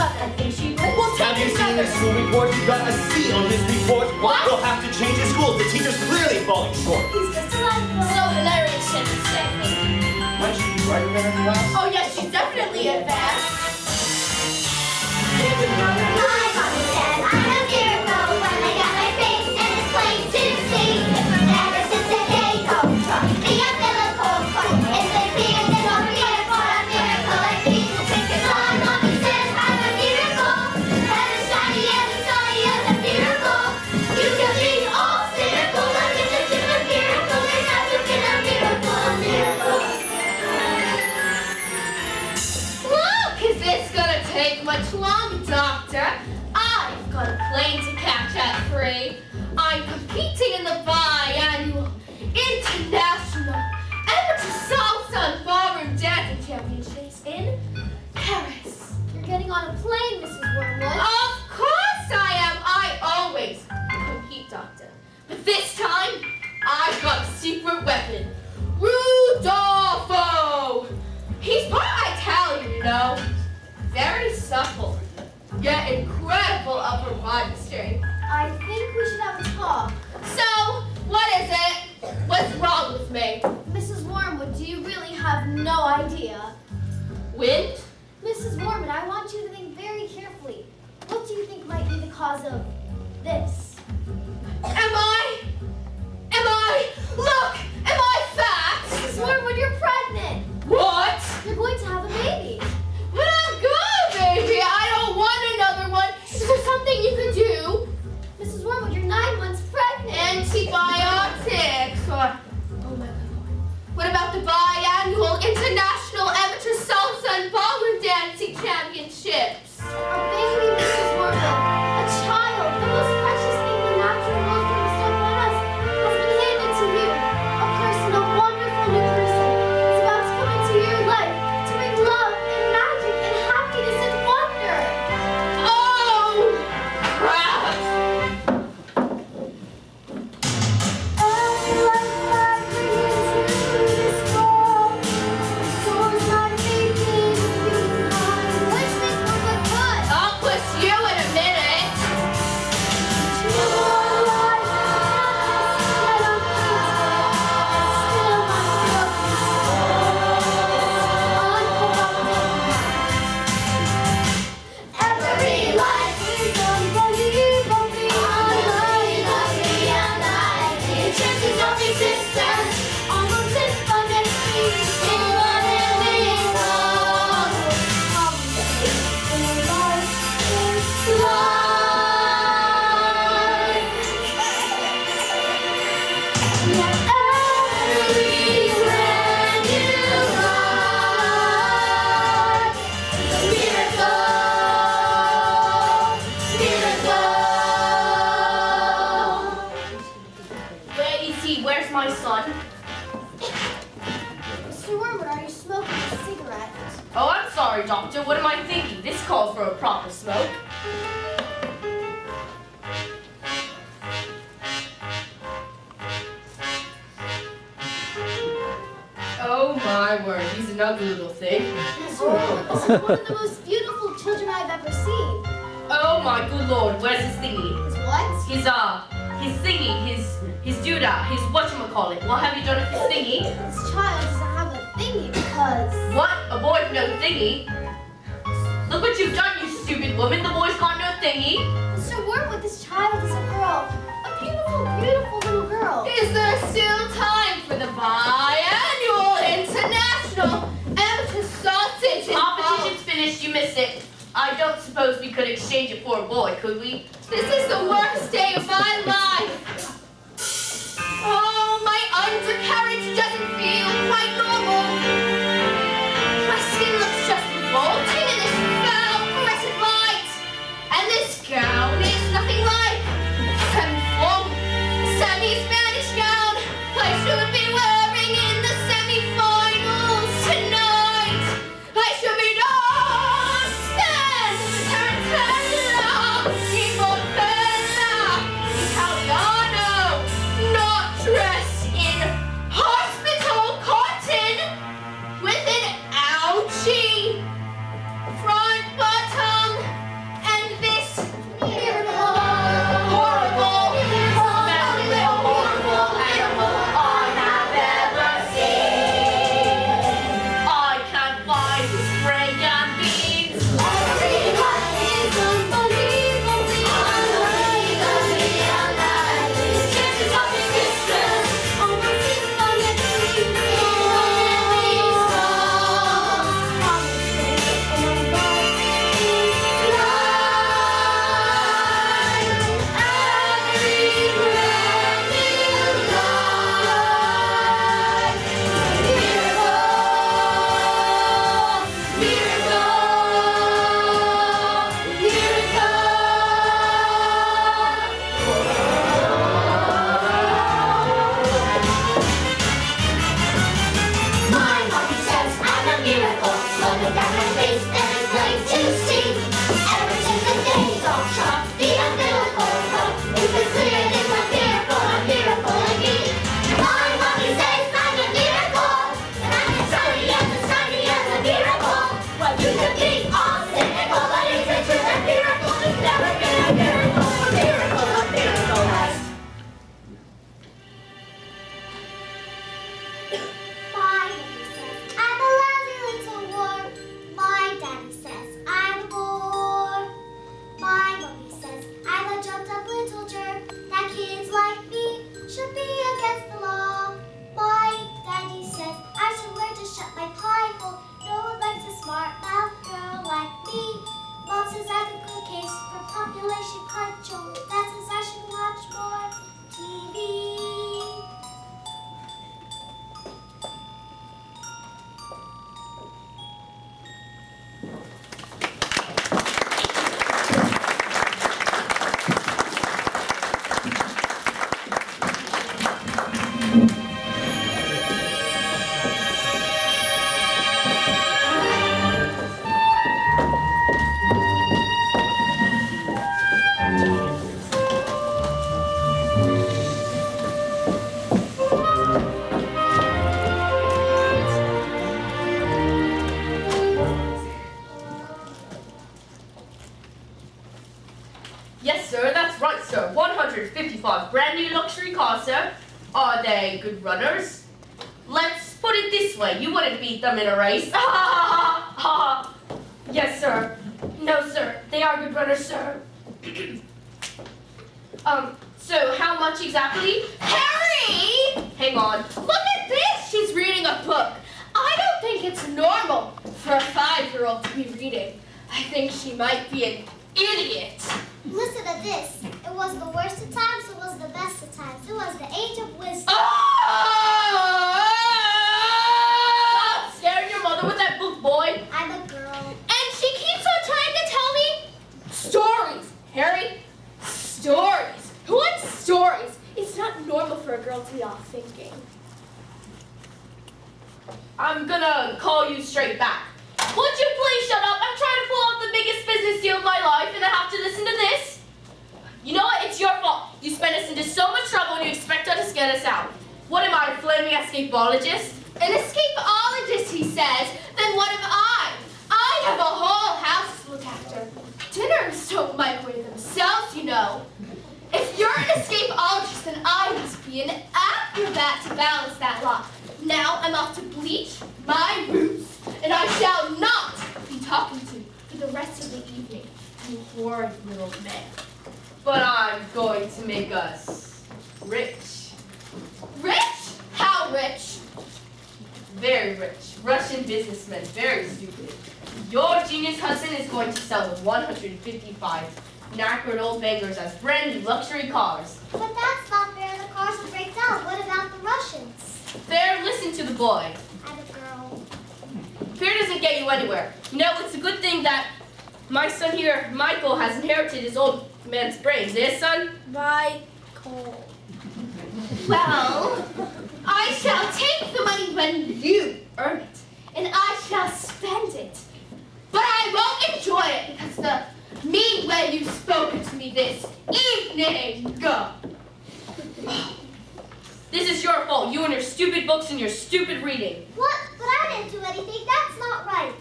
But I think she would. Well, have you seen his school report? He got a C on his report. What? We'll have to change his school. The teacher's clearly falling short. He's just delightful. So hilarious, Stephanie. Might she be brighter than her class? Oh, yes, she's definitely advanced. Much longer, Doctor. I've got a plane to catch at 3. I'm competing in the biannual International Amateur Salsa and Ballroom Dancing Championships in Paris. You're getting on a plane, Mrs. Wormwood. Of course I am. I always compete, Doctor. But this time, I've got a secret weapon. Rudolfo! He's part Italian, you know. Very supple, yet incredible upper body strength. I think we should have a talk. So, what is it? What's wrong with me? Mrs. Wormwood, do you really have no idea? Wind? Mrs. Wormwood, I want you to think very carefully. What do you think might be the cause of this? Look, am I fat? Mrs. Wormwood, you're pregnant. What? You're going to have a baby. But I'm good, baby. I don't want another one. Is there something you could do? Mrs. Wormwood, you're 9 months pregnant. Antibiotics. Oh my God. What about the biannual International Amateur Salsa and Ballroom Dancing Championships? A baby, Mrs. Wormwood. A child. The most precious thing the natural world can bestow upon us has been handed to you. A person, a wonderful new person, is about to come into your life to bring love and magic and happiness and wonder. Oh, crap! Every life I bring into this world soars my faith in you. Wish this were the good. I'll push you in a minute. Your life and happiness, still my broken soul, uncorrupted. Every life is unbelievably alive. Chances of existence, almost infinitely in one living soul. Life is life. Yet every brand new life is a miracle. Where is he? Where's my son? Mr. Wormwood, are you smoking a cigarette? Oh, I'm sorry, Doctor. What am I thinking? This calls for a proper smoke. Oh my word, he's an ugly little thing. Mr. Wormwood, this is one of the most beautiful children I've ever seen. Oh my good lord, where's his thingy? His what? His thingy, his doodah, his whatchamacallit. What have you done with his thingy? This child doesn't have a thingy because... What? A boy with no thingy? Look what you've done, you stupid woman. The boy's got no thingy. Mr. Wormwood, this child is a girl. A beautiful, beautiful little girl. Is there still time for the biannual International Amateur Sausage and Competition's finished, you missed it. I don't suppose we could exchange it for a boy, could we? This is the worst day of my life. Oh, my undercarriage doesn't feel quite normal. My skin looks just revolting in this foul fluorescent light. And this gown is nothing like semi-Spanish gown I should be wearing in the semi-finals tonight. I should be Tarantella, Immortella, Italiano, not dressed in taste and a sight to see. Ever since the days of shop, the umbilical cord, it's been clear that I'm fearful indeed. My mommy says I'm a miracle, and I'm as shiny as a miracle. Well, you could be all cynical, but it's a truth that miracle has never been a miracle. A miracle has. My mother says I'm a lousy little whore. My daddy says I'm a bore. My mommy says I'm a jumped up little jerk. That kids like me should be against the law. My daddy says I should learn to shut my pie hole. No one likes a smart mouth girl like me. Mom says I'm a good case for population control. Dad says I should watch more TV. Yes, sir, that's right, sir. 155 brand new luxury cars, sir. Are they good runners? Let's put it this way, you wouldn't beat them in a race. Yes, sir. No, sir. They are good runners, sir. So how much exactly? Harry! Hang on. Look at this! She's reading a book. I don't think it's normal for a 5-year-old to be reading. I think she might be an idiot. Listen to this. It was the worst of times, it was the best of times. It was the age of wisdom. Stop scaring your mother with that book, boy. I'm a girl. And she keeps on trying to tell me stories. Harry, stories. Who wants stories? It's not normal for a girl to be off thinking. I'm gonna call you straight back. Would you please shut up? I'm trying to pull off the biggest business deal of my life and I have to listen to this? You know what? It's your fault. You spent us into so much trouble and you expect us to get us out. What am I, a flaming escapologist? An escapologist, he says. Then what am I? I have a whole house to look after. Dinners don't microwave themselves, you know. If you're an escapologist, then I must be an acrobat to balance that lot. Now I'm off to bleach my roots, and I shall not be talking to you for the rest of the evening, you horrid little man. But I'm going to make us rich. Rich? How rich? Very rich. Russian businessman. Very stupid. Your genius husband is going to sell the 155 knackered old bangers as brand new luxury cars. But that's not fair. The cars will break down. What about the Russians? There, listen to the boy. I'm a girl. Fear doesn't get you anywhere. You know, it's a good thing that my son here, Michael, has inherited his old man's brains. Eh, son? Michael. Well, I shall take the money when you earn it, and I shall spend it. But I won't enjoy it because of the mean way you've spoken to me this evening. Go. This is your fault. You and your stupid books and your stupid reading. What? But I didn't do anything. That's not right.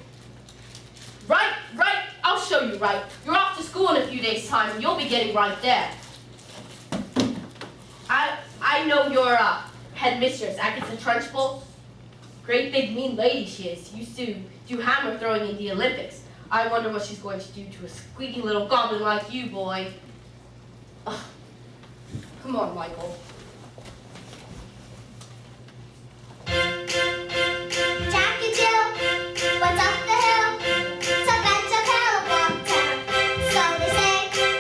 Right, right. I'll show you right. You're off to school in a few days' time, and you'll be getting right there. I know your headmistress, Agatha Trunchbull. Great big mean lady she is. Used to do hammer throwing in the Olympics. I wonder what she's going to do to a squeaky little goblin like you, boy. Ugh. Come on, Michael. Jack and Jill went up the hill to fetch a pail of water. So they say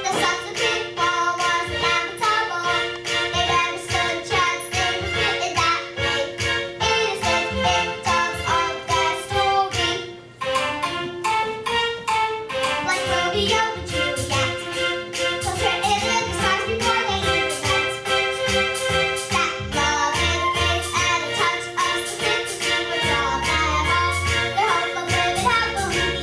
the subsequent ball was inevitable. They never stood a chance, they were written that way. Innocent victims of their story. Like Romeo and Juliet, was written in the stars before they even met. That love and grace and a touch of simplicity was all that was. Their hope of living happily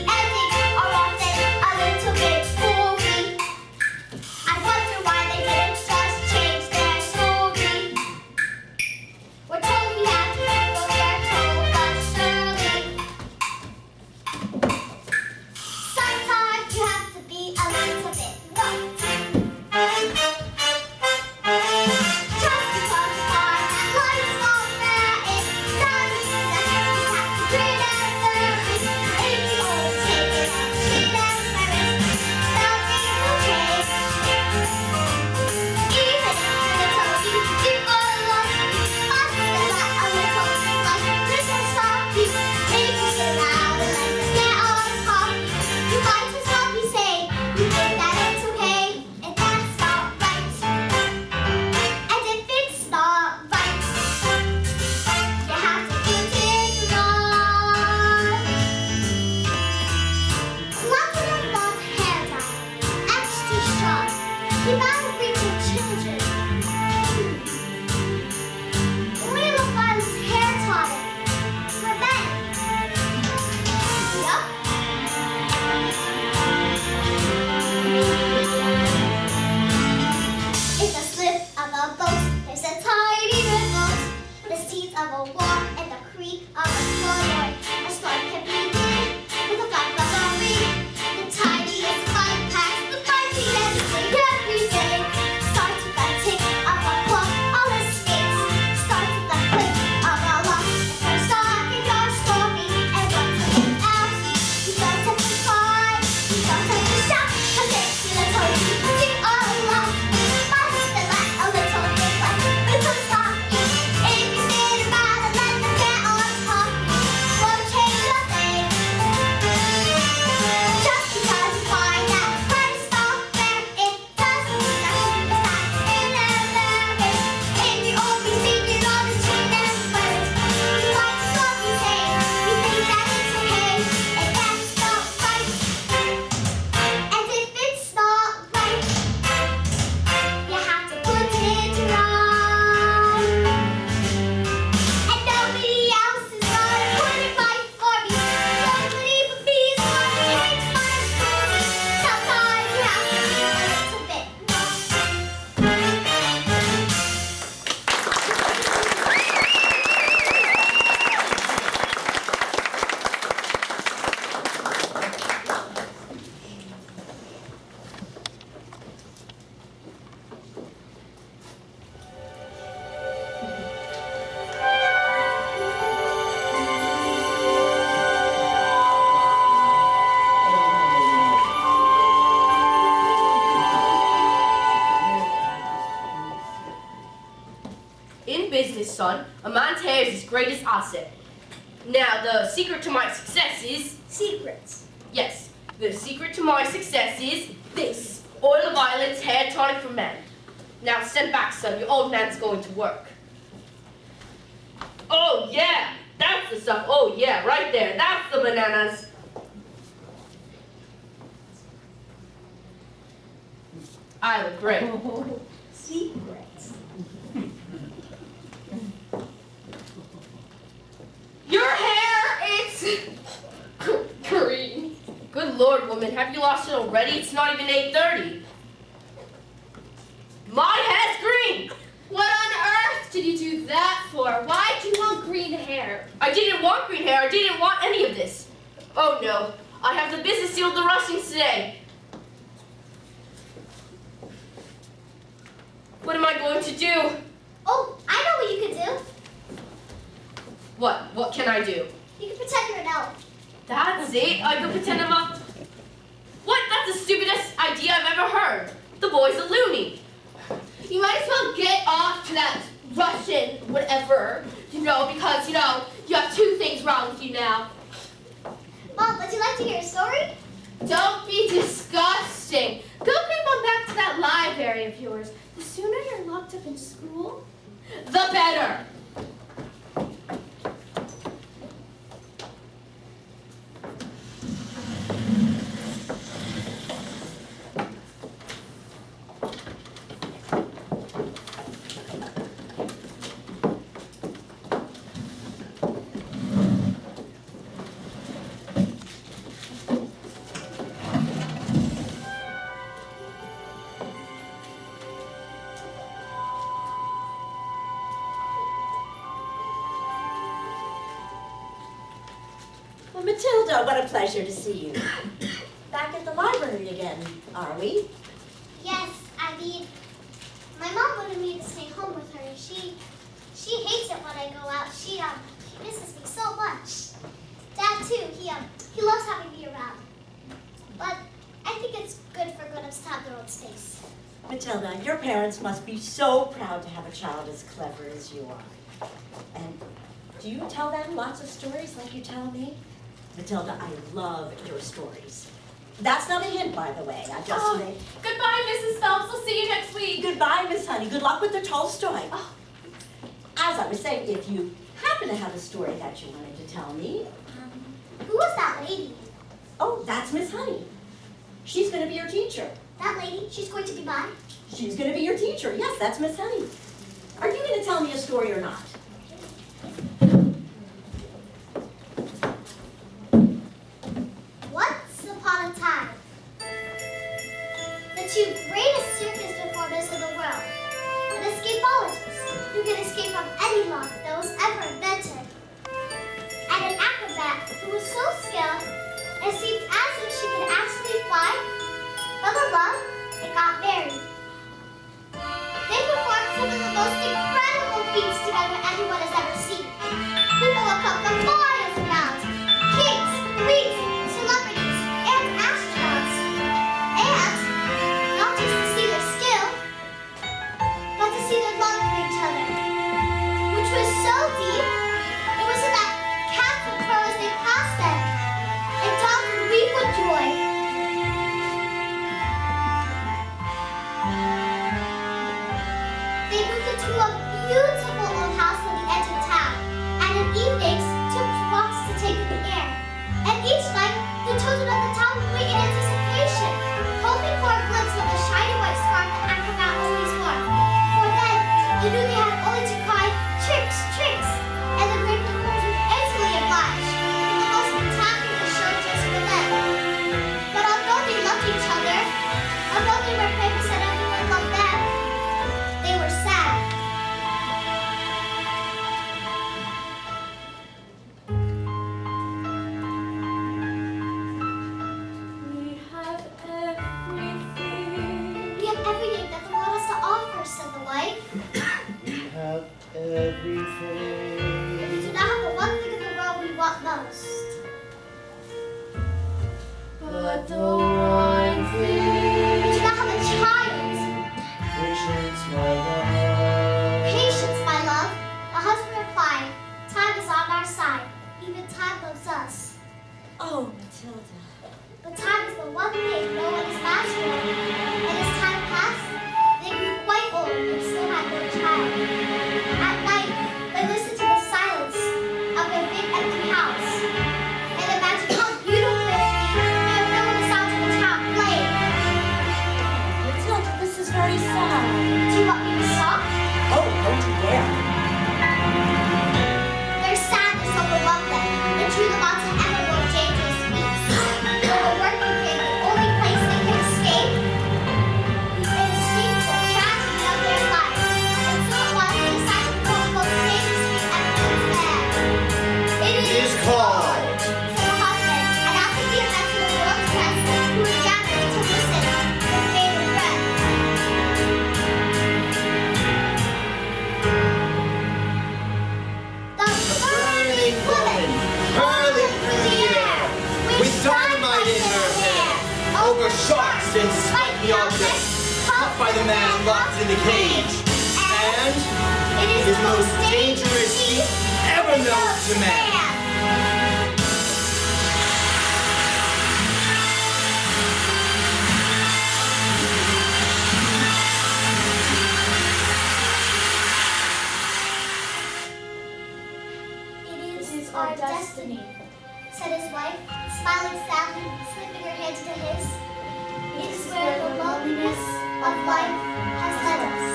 son. A man's hair is his greatest asset. Now, the secret to my success is... Secrets. Yes, the secret to my success is this. Oil of violets, hair tonic for men. Now, stand back, son. Your old man's going to work. Oh, yeah. That's the stuff. Oh, yeah, right there. That's the bananas. I look great. Secrets. Your hair, it's green. Good Lord, woman, have you lost it already? It's not even 8:30. My hair's green! What on earth did you do that for? Why do you want green hair? I didn't want green hair. I didn't want any of this. Oh, no. I have the business deal with the Russians today. What am I going to do? Oh, I know what you could do. What? What can I do? You can pretend you're an elf. That's it? I can pretend I'm a... What? That's the stupidest idea I've ever heard. The boy's a loony. You might as well get off to that Russian whatever, because, you have two things wrong with you now. Mom, would you like to hear a story? Don't be disgusting. Go creep on back to that library of yours. The sooner you're locked up in school, the better. Well, Matilda, what a pleasure to see you. Back at the library again, are we? Yes, my mom wanted me to stay home with her. She hates it when I go out. She misses me so much. Dad too, he loves having me around. But I think it's good for grown-ups to have their own space. Matilda, your parents must be so proud to have a child as clever as you are. And do you tell them lots of stories like you tell me? Matilda, I love your stories. That's not a hint, by the way. I just made... Goodbye, Mrs. Phelps. I'll see you next week. Goodbye, Miss Honey. Good luck with the Tolstoy. Oh. As I was saying, if you happen to have a story that you wanted to tell me... Who was that lady? Oh, that's Miss Honey. She's going to be your teacher. That lady? She's going to be mine? She's going to be your teacher. Yes, that's Miss Honey. Are you going to tell me a story or not? Once upon a time, the two greatest circus performers in the world, an escapologist who could escape from any lock that was ever invented, and an acrobat who was so skilled it seemed as if she could actually fly, fell in love, and got married. They performed some of the most incredible feats together anyone has ever seen. People will come from miles around, kings, queens, celebrities, and astronauts. And not just to see their skill, but to see their love for each other, which was so deep, it was in that Catholic crow as they passed them, and Tom would weep with joy. They moved into a beautiful old house on the edge of town, and in evenings took walks to take in the air. And each night, the children of the town would wait in anticipation, hoping for a glimpse of the shiny white scarf that acrobat always wore. For then, they knew they had only to cry, "Tricks, tricks!" and the great performers would instantly oblige, with the most spectacular show just for them. But although they loved each other, although they were famous and everyone loved them, they were sad. We have everything. We have everything that the world has to offer, said the wife. We have But we everything. do not have the one thing in the world we want most. But the one We thing. do not have a child, Patience, my love. patience, my love, a over sharks and spiky objects, caught by the man locked in the cage. And it is the most dangerous sea ever known to man. It is our destiny, said his wife, smiling sadly, slipping her hand into his. It is where the loneliness of life has led us.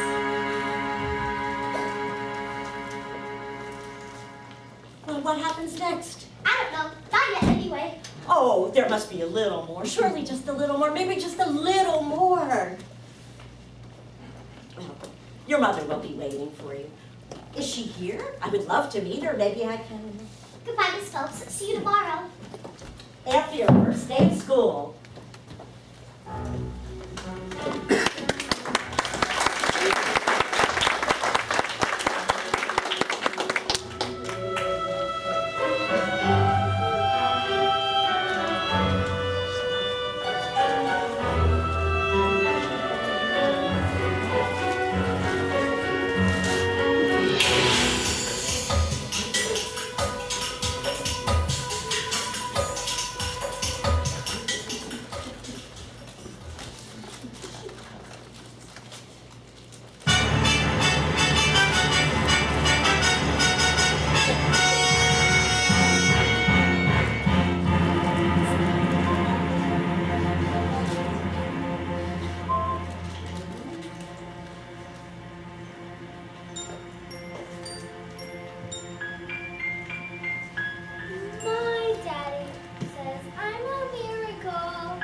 Well, what happens next? I don't know, not yet anyway. Oh, there must be a little more. Surely just a little more. Maybe just a little more. Well, your mother will be waiting for you. Is she here? I would love to meet her. Maybe I can. Goodbye, Miss Phelps. See you tomorrow. After your first day of school. My daddy says I'm a miracle.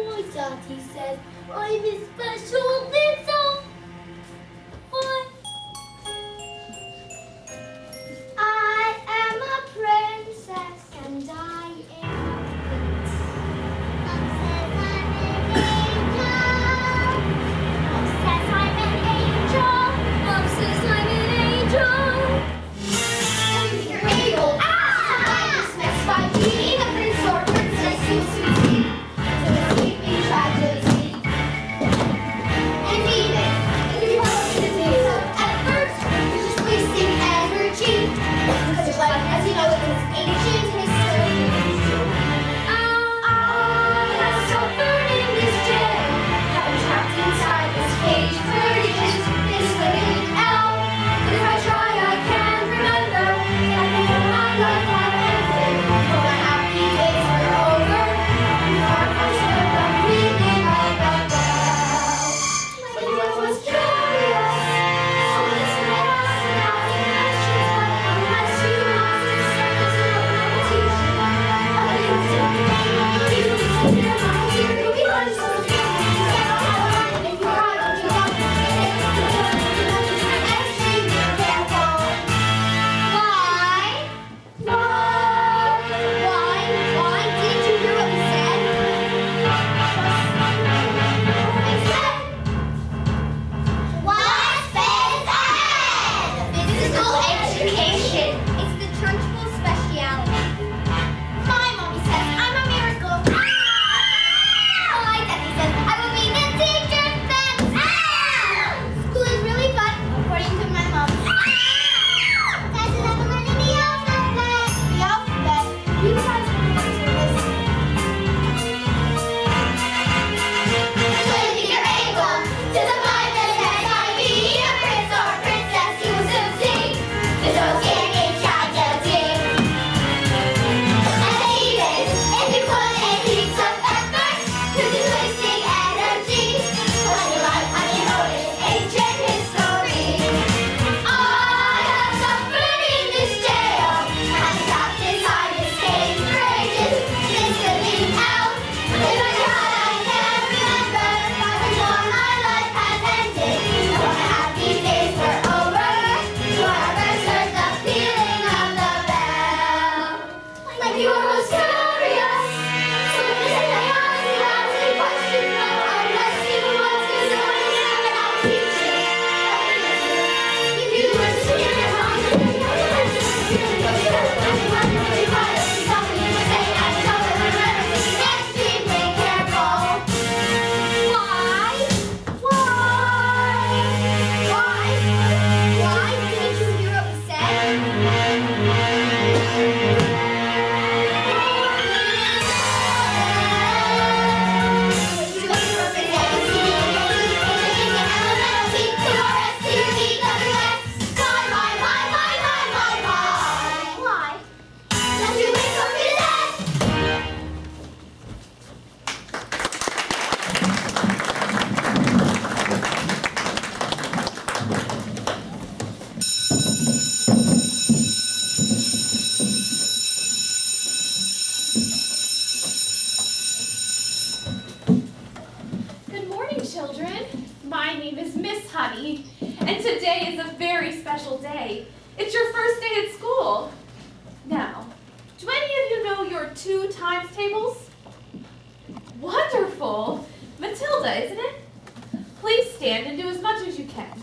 My daddy says I'm a special little boy. I am a princess and I am a prince. Mom says I'm an angel. Mom says I'm an angel. Mom says I'm an angel. You're able. Dismissed by being a prince or princess, you succeed to escape a tragedy. And Good morning, children. My name is Miss Honey, and today is a very special day. It's your first day at school. Now, do any of you know your 2 times tables? Wonderful. Matilda, isn't it? Please stand and do as much as you can.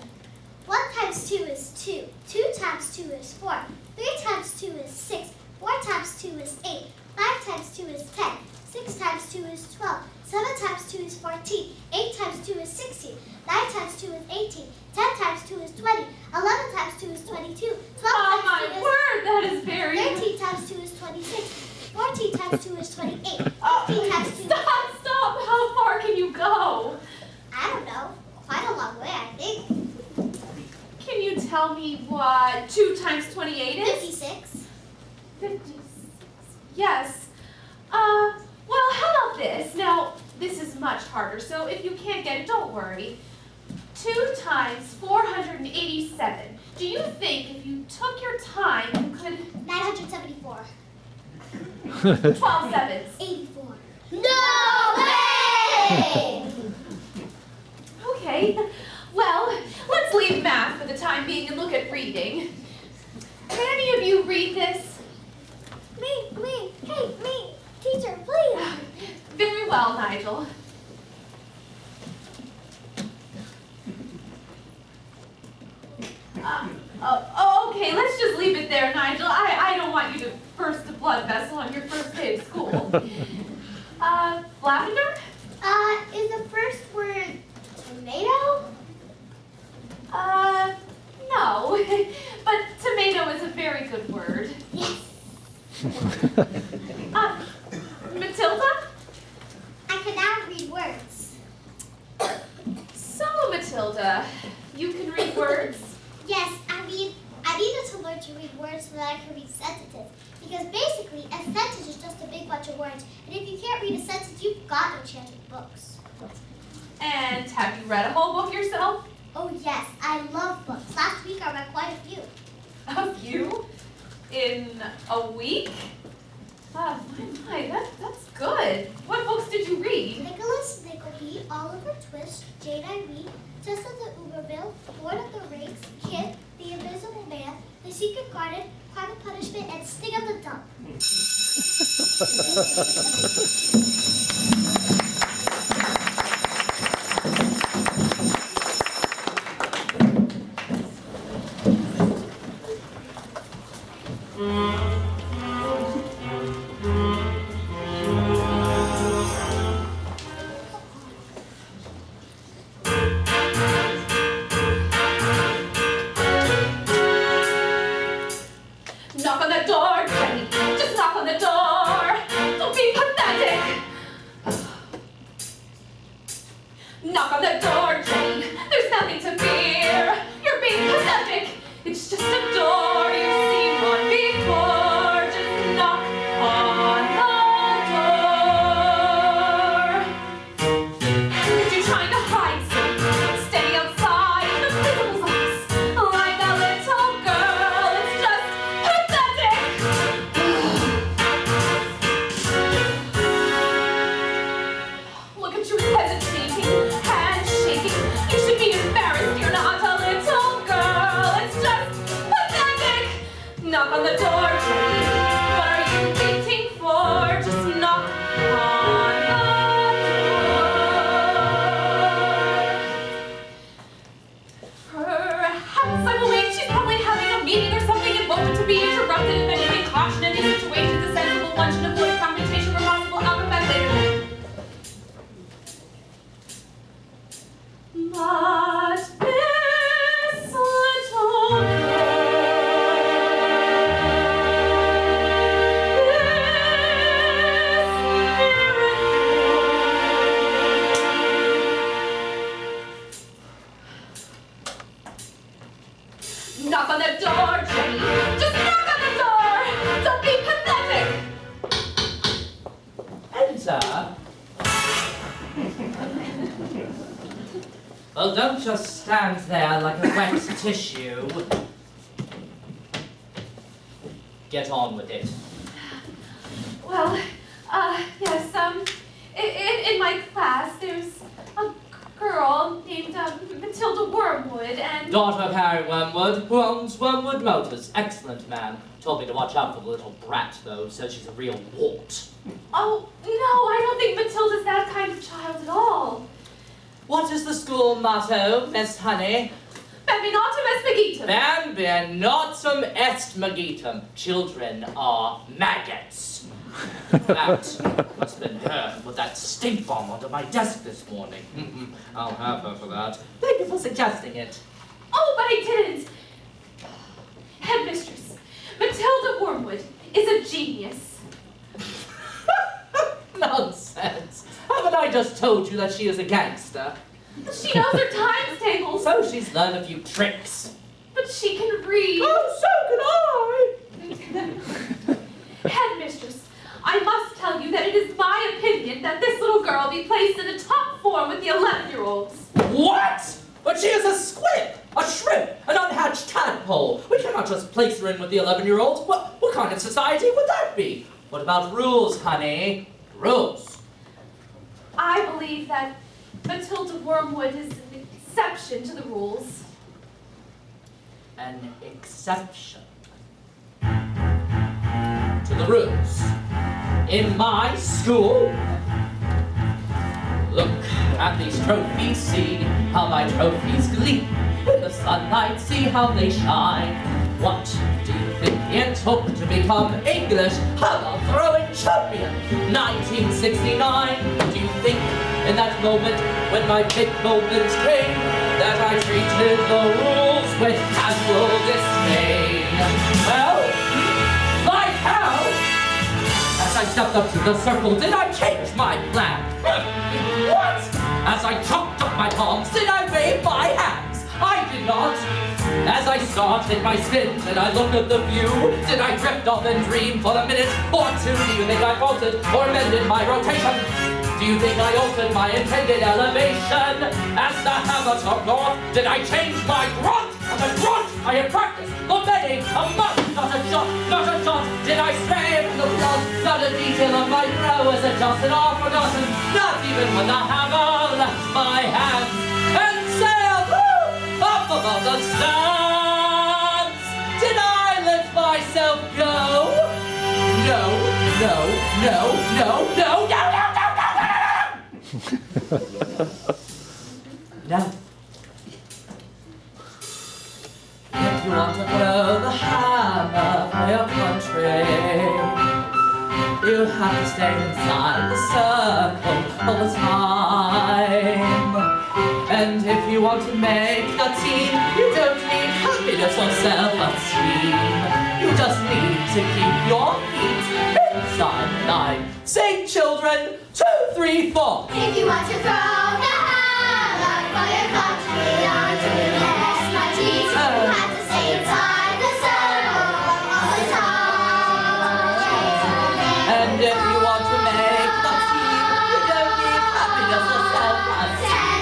1 times 2 is 2. 2 times 2 is 4. 3 times 2 is 6. 4 times 2 is 8. 5 times 2 is 10. 6 times 2 is 12. 7 times 2 is 14. 8 times 2 is 16. 9 times 2 is 18. 10 times 2 is 20. 11 times 2 is 22. 12 Oh times my 2 is word, that is very... 13 times 2 is 26. 14 times 2 is 28. 15 times 2 is... Stop! How far can you go? I don't know. Quite a long way, I think. Can you tell me what 2 times 28 is? 56. 56. Yes. Well, how about this? Now, this is much harder, so if you can't get it, don't worry. 2 times 487. Do you think if you took your time, you could... 974. 12 sevens. 84. No way! Okay. Well, let's leave math for the time being and look at reading. Can any of you read this? Me. Hey, me. Teacher, please. Very well, Nigel. Okay, let's just leave it there, Nigel. I don't want you to burst a blood vessel on your first day of school. Lavender? Is the first word tomato? No. But tomato is a very good word. Yes. Matilda? I can now read words. So, Matilda, you can read words? Yes, I needed to learn to read words so that I could read sentences. Because basically, a sentence is just a big bunch of words. And if you can't read a sentence, you've got no chance with books. And have you read a whole book yourself? Oh yes, I love books. Last week I read quite a few. A few? In a week? That's good. What books did you read? Nicholas Nickleby, Oliver Twist, Jane Eyre, Tess of the Uberville, Lord of the Rings, Kid, The Invisible Man, The Secret Garden, Crime and Punishment, and Sting of the Dump. Knock on the door, Jenny. Just knock on the door. Don't be pathetic. Knock on the door, Jenny. There's nothing to fear. You're being pathetic. It's just a door. You've seen one before. Just knock on the door. You're trying to hide something. Stay outside the principal's office. Like a little girl. It's just pathetic. Look at you hesitating, hand shaking. You should be embarrassed. You're not a little girl. It's just pathetic. Knock on the door, Jenny. What are you waiting for? Just knock on the door. Perhaps I'm awake. She's probably having a meeting or something and wanted to be interrupted. If anything, caution in these situations. A sensible one should avoid confrontation where possible. I'll come back later. But this little knock on the door, Jenny. Just knock on the door. Don't be pathetic. Enter. Well, don't just stand there like a wet tissue. Get on with it. Well, my class, there's a girl named Matilda Wormwood, and... Daughter of Harry Wormwood, who owns Wormwood Motors. Excellent man. Told me to watch out for the little brat, though. Says she's a real wart. Oh, no, I don't think Matilda's that kind of child at all. What is the school motto, Miss Honey? Bambinatum est magitum. Bambinatum est magitum. Children are maggots. That must have been her with that stink bomb under my desk this morning. I'll have her for that. Thank you for suggesting it. Oh, but I didn't. Headmistress, Matilda Wormwood is a genius. Nonsense. Haven't I just told you that she is a gangster? She knows her times tables. So she's learned a few tricks. But she can read. Oh, so can I. Headmistress, I must tell you that it is my opinion that this little girl be placed in the top form with the 11-year-olds. What? But she is a squid, a shrimp, an unhatched tadpole. We cannot just place her in with the 11-year-olds. What kind of society would that be? What about rules, honey? Rules. I believe that Matilda Wormwood is an exception to the rules. An exception to the rules. In my school? Look at these trophies, see how my trophies gleam. In the sunlight, see how they shine. What do you think it took to become English hurdle throwing champion? 1969. Do you think in that moment, when my big moment came, that I treated the rules with casual disdain? Well, like how? As I stepped up to the circle, did I change my plan? What? As I chopped up my palms, did I wave my hands? I did not. As I started my spin, did I look at the view? Did I drift off and dream for a minute or two? Do you think I faltered or amended my rotation? Do you think I altered my intended elevation? As the hammer took off, did I change my grunt? Not a grunt! I had practiced for many a month. Not a shot, not a shot. Did I stray from the blood? Not a detail of my brow is adjusted or forgotten. Not even when the hammer left my hands and sailed up above the stands. Did I let myself go? No, no, no, no, no, no, no, no, no, no, no, no. If you want to throw the hammer for your country, you have to stay inside the circle all the time. And if you want to make a team, you don't need happiness or self-esteem. You just need to keep your feet inside the line. Sing, children, 2, 3, 4. If you want to throw the hammer for your country, or to bless my teeth, you have to stay inside the circle all the time. And if you want to make a team, you don't need happiness or self-esteem.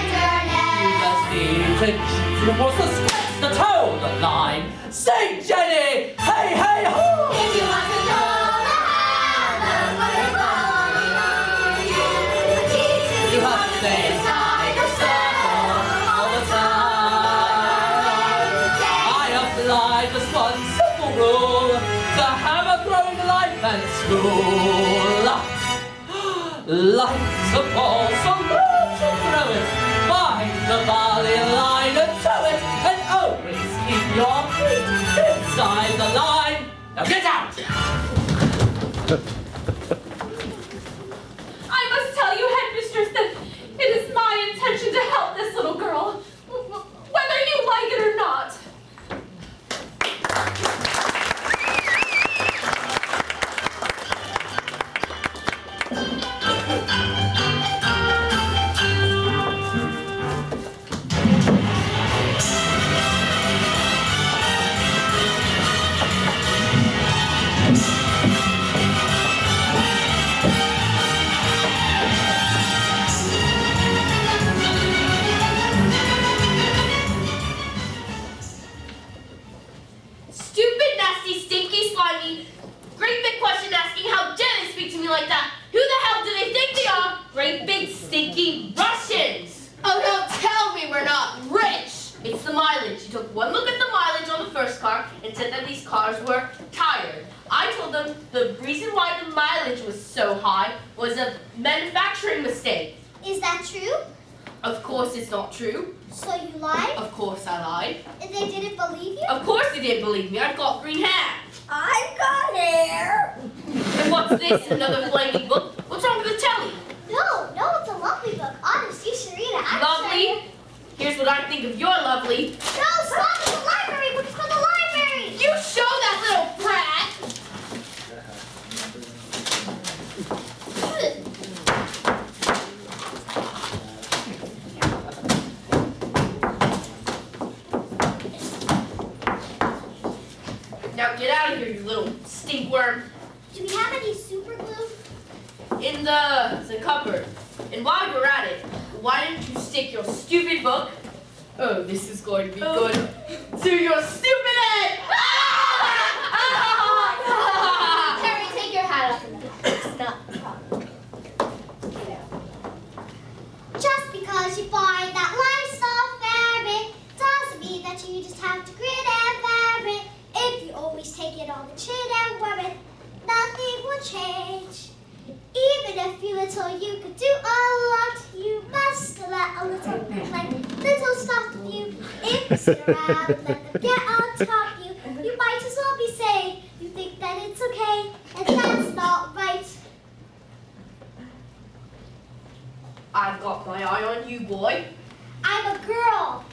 You just need to keep the toe the line. Sing, Jenny! Hey, hey, ho! If you want to throw the hammer for your country, You have to stay inside the circle all the time. I apply this one simple rule to hammer throwing life and school. Life's a ball, so learn to throw it. Find the volley line and tow it, and always keep your feet inside the line. Now get out! I must tell you, Headmistress, that it is my intention to help this little girl, whether you like it or not. was a manufacturing mistake. Is that true? Of course it's not true. So you lied? Of course I lied. And they didn't believe you? Of course they didn't believe me. I've got green hair. I've got hair. And what's this? Another flaming book? What's wrong with the telly? No, it's a lovely book. Honest, you should read it. I'm Lovely? sure. Here's what I think of your lovely. No, stop! It's a library book. It's from the library. You show that little brat! Now get out of here, you little stinkworm. Do we have any super glue? In the cupboard. And while you're at it, why don't you stick your stupid book, oh, this is going to be good, to your stupid head! Harry, take your hat off a minute. It's not a problem. Just because you find that life's not fair, it doesn't mean that you just have to grin and bear it. If you always take it on the chin and wear it, nothing will change. Even if you little you could do a lot, you must let a little like little stop you. If you sit around and let them get on top of you, you might as well be saying you think that it's okay, and that's not right. I've got my eye on you, boy. I'm a girl.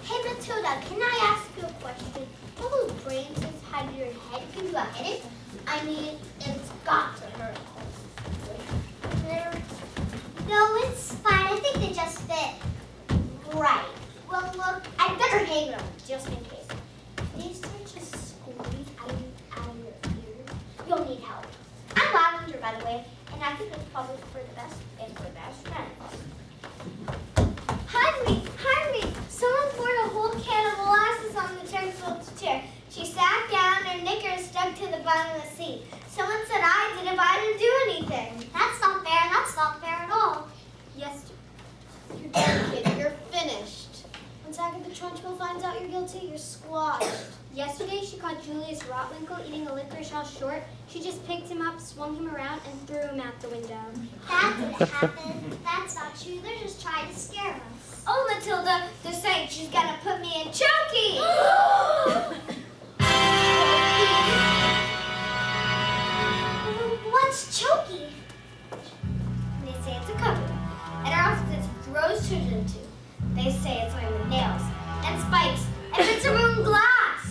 Hey Matilda, can I ask you a question? All those brains inside your head, can you hit it? I mean, it's got to hurt. No, it's fine. I think they just fit right. Well, look, I better hang them just in case. They start to squeeze out of your ears. You'll need help. I'm Lavender, by the way, and I think it's probably for the best and for best friends. Henry, someone poured a whole can of molasses on the turnstile chair. She sat down, her knickers stuck to the bottom of the seat. Someone said I did it, but I didn't do anything. That's not fair. That's not fair at all. Yes, you're done, kid. You're finished. Once Agatha Trunchbull finds out you're guilty, you're squashed. Yesterday, she caught Julius Rotwinkle eating a licorice house short. She just picked him up, swung him around, and threw him out the window. That didn't happen. That's not true. They're just trying to scare us. Oh, Matilda, they're saying she's gonna put me in choky. What's choky? They say it's a cupboard. And our office throws children into. They say it's made with nails and spikes and bits of ruined glass.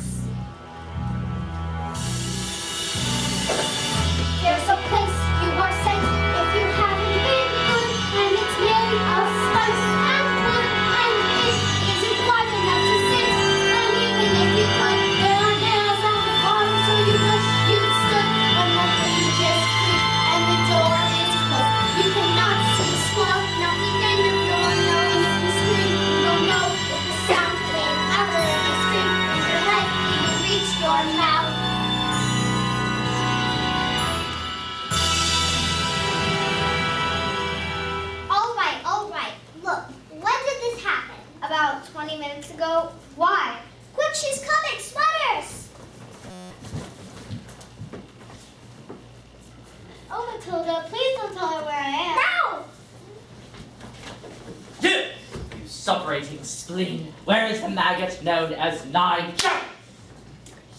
There's a place you are sent if you haven't been good, and it's made of spice and wood, and it isn't wide enough to sit. And even if you could, there are nails at the bottom, so you wish you'd stood when the hinges creak and the door is closed. You cannot see, swallow nothing, and if you're known if you scream, you don't know if the sound came after you scream, and your head even reached your mouth. All right. Look, when did this happen? About 20 minutes ago. Why? Quick, she's coming! Sweaters! Oh, Matilda, please don't tell her where I am. No! You suppurating spleen. Where is the maggot known as Nigel?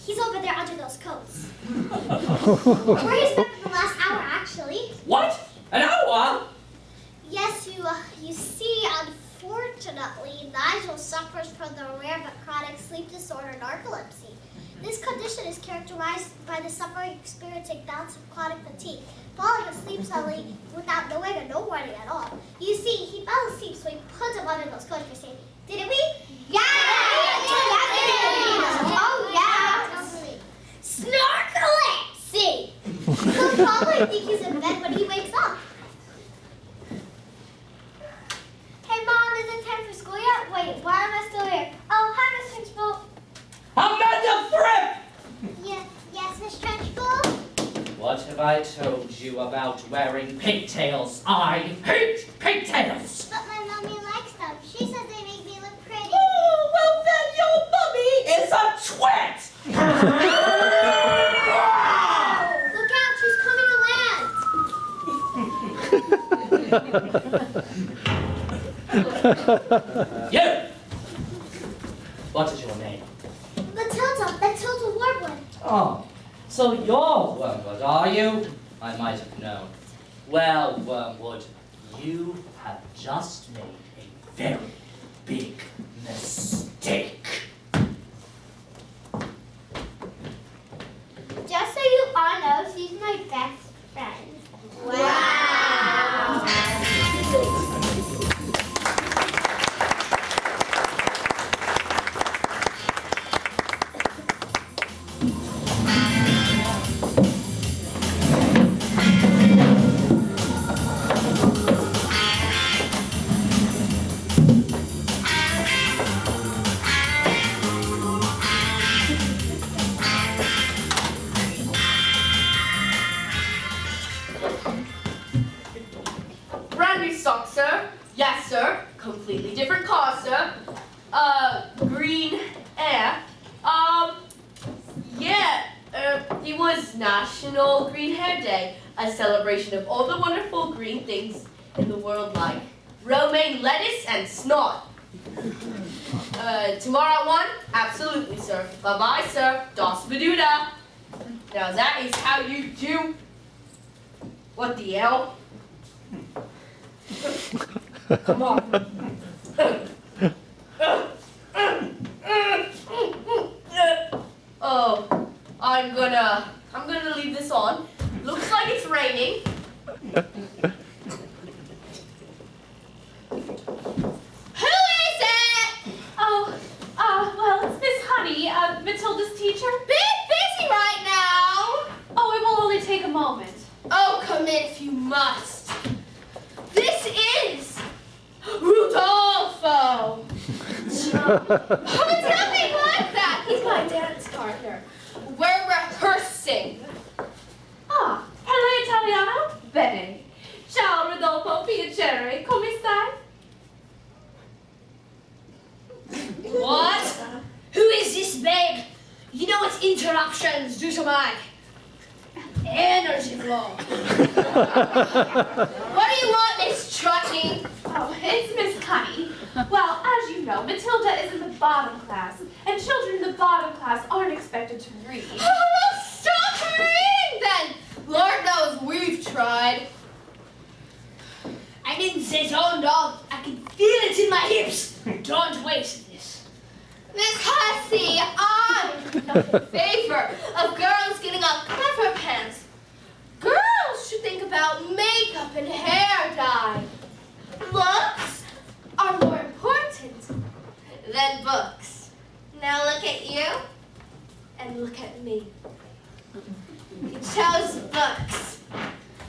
He's over there under those coats. Where he's been for the last hour, actually. What? An hour? Yes, you see, unfortunately, Nigel suffers from the rare but chronic sleep disorder narcolepsy. This condition is characterized by the suffering experiencing bouts of chronic fatigue, falling asleep suddenly without knowing or no warning at all. You see, he fell asleep, so he put him under those coats for safety. Didn't we? Yeah! Oh, yeah! Snorkeling! He'll probably think he's in bed when he wakes up. Hey, Mom, is it time for school yet? Wait, why am I still here? Oh, hi, Miss Trunchbull. Amanda Fripp! Yes, Miss Trunchbull? What have I told you about wearing pigtails? I hate pigtails! But my mommy likes them. She says they make me look pretty. Oh, well then your mummy is a twit! Look out, she's coming to land. You! What is your name? Matilda Warbler. Oh, so you're Wormwood, are you? I might have known. Well, Wormwood, you have just made a very big mistake. Just so you all know, she's my best friend. Wow. Brand new socks, sir. Yes, sir. Completely different car, sir. Green air. It was National Green Hair Day, a celebration of all the wonderful green things in the world like romaine lettuce and snot. Tomorrow at 1? Absolutely, sir. Bye-bye, sir. Das Meduda. Now that is how you do. What the hell? Come on. Oh, I'm gonna leave this on. Looks like it's raining. Who is it? Well, it's Miss Honey, Matilda's teacher. Bit busy right now. Oh, it will only take a moment. Oh, come in if you must. This is Rudolfo. Oh, it's nothing like that. He's my dance partner. We're rehearsing. Parla italiano? Bene. Ciao, Rodolfo, piacere, come stai? What? Who is this babe? You know it's interruptions due to my energy flow. What do you want, Miss Trotney? Oh, it's Miss Honey. Well, as you know, Matilda is in the bottom class, and children in the bottom class aren't expected to read. Oh, well, stop reading then. Lord knows we've tried. I'm in the zone, dog. I can feel it in my hips. Don't waste this. Miss Hussey, I'm not in favor of girls getting on clever pants. Girls should think about makeup and hair dye. Looks are more important than books. Now look at you and look at me. You chose books.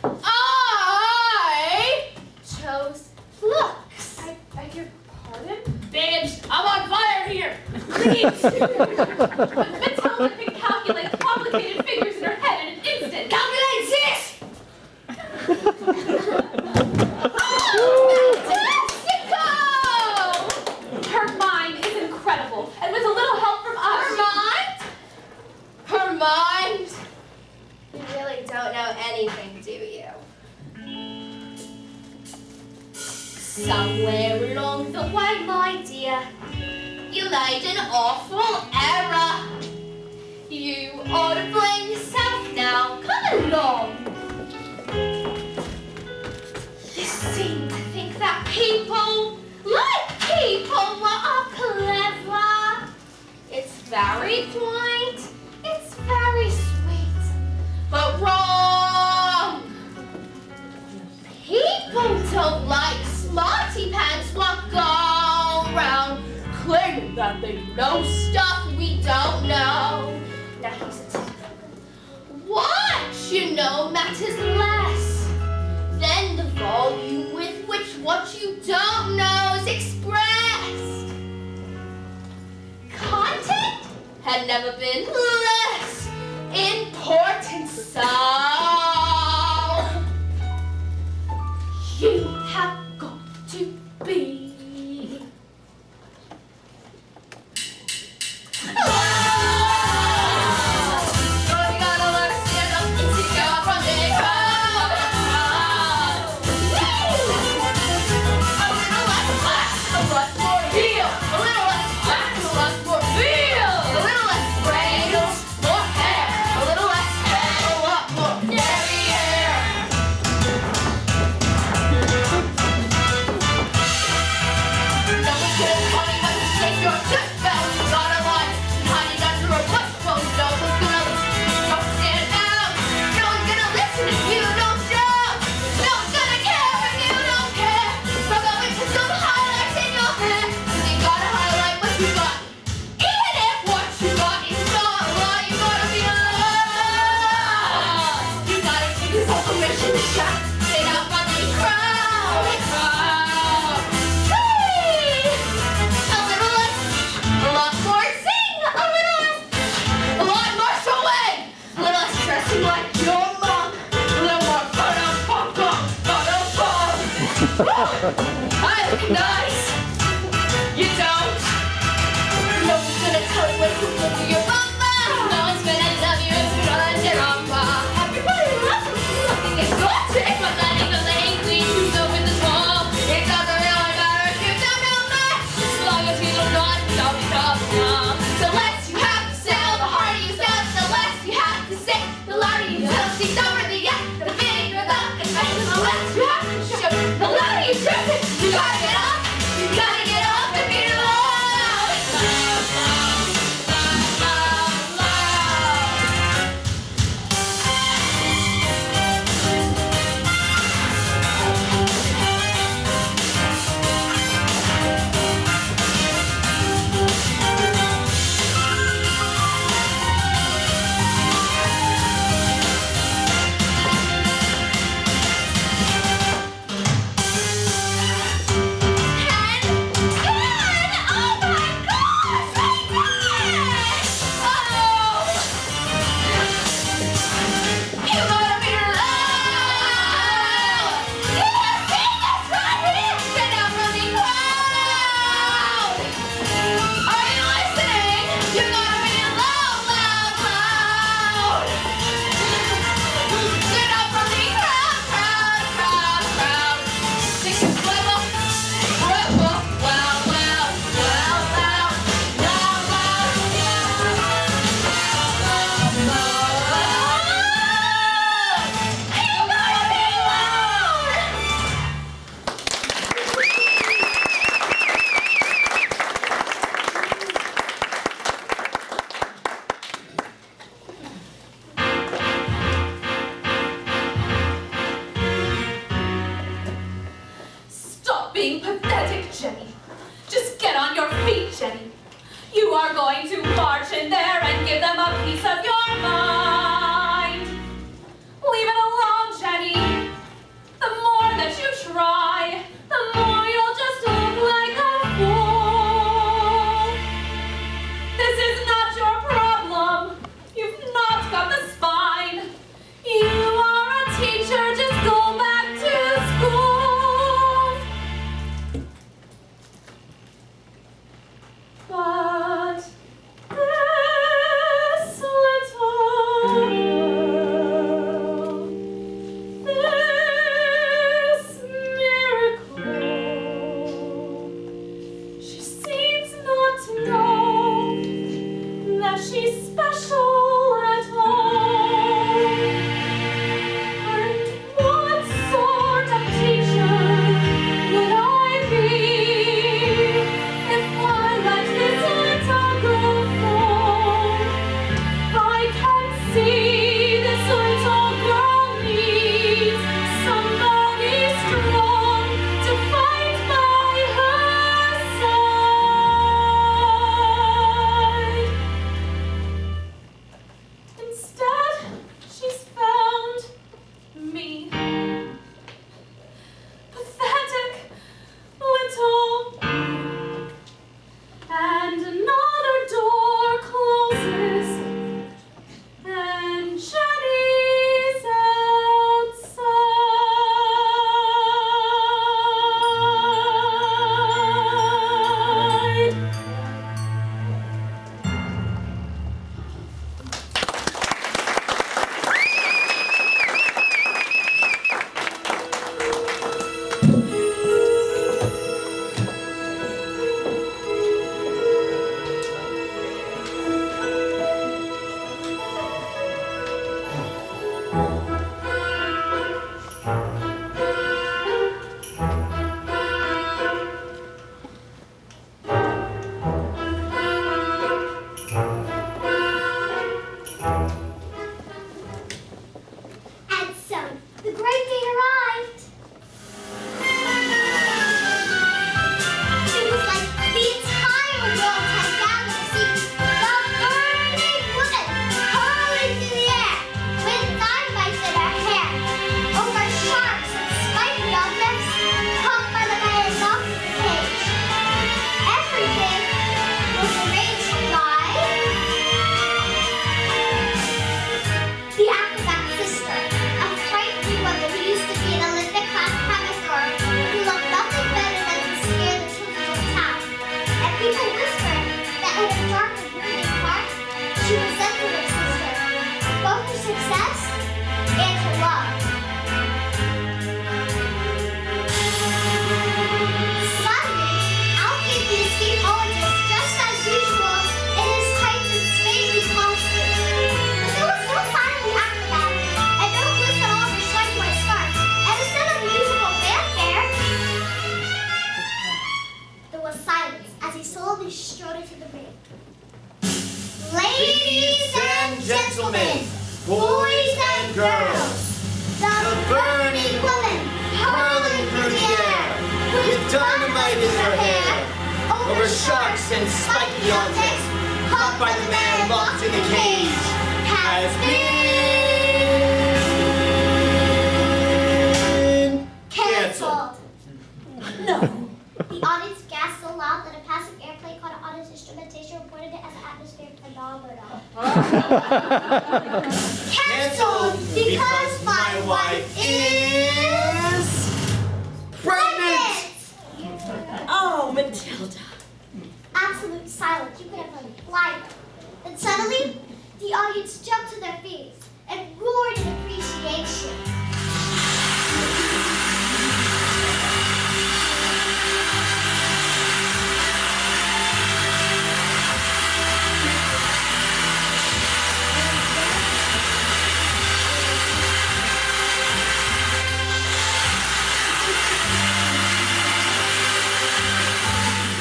I chose looks. I beg your pardon? Babes, I'm on fire here. Please. But Matilda can calculate complicated figures in her head in an instant. Calculate this. Her mind is incredible, and with a little help from us. Her mind? Her mind? You really don't know anything, do you? Somewhere along the way, my dear, you made an awful error. You ought to blame yourself now. Come along. You seem to think that people, like people, are clever. It's very quaint. It's very sweet. But wrong. People don't like smarty pants what go round that they know Stuff we don't know. Now he's a tip. What you know matters less than the volume with which what you don't know is expressed. Content had never been less important, so you have got to be. I look nice. You don't. No one's gonna tell you what to look at your mama. No one's gonna love you if you're not your mama. Everybody loves something exotic, but letting the lane clean shoes over the wall. It doesn't really matter if you don't know much, as long as you don't know stop. The less you have to sell, the harder you sell. The less you have to say, the louder you tell. See, over the the bigger the confession. The less you have to show, the louder you show. You gotta get up, and be loud. being pathetic, Jenny. Just get on your feet, Jenny. You are going to march in there and give them a piece of your mind. Leave it alone, Jenny. The more that you try, the more you'll just look like a fool. This is not your problem. You've not got the spine. You are a teacher, just go back to school. But this little boys and girls. The burning woman hurling through the air, with dynamite in her hair, over sharks and spiky objects, caught by the man locked in the cage, has been canceled. No. The audience gasped so loud that a passing airplane caught it on its instrumentation reported it as an atmospheric phenomenon. Canceled because my wife is pregnant! Oh, Matilda. Absolute silence. You could have heard a fly. Then suddenly, the audience jumped to their feet and roared in appreciation.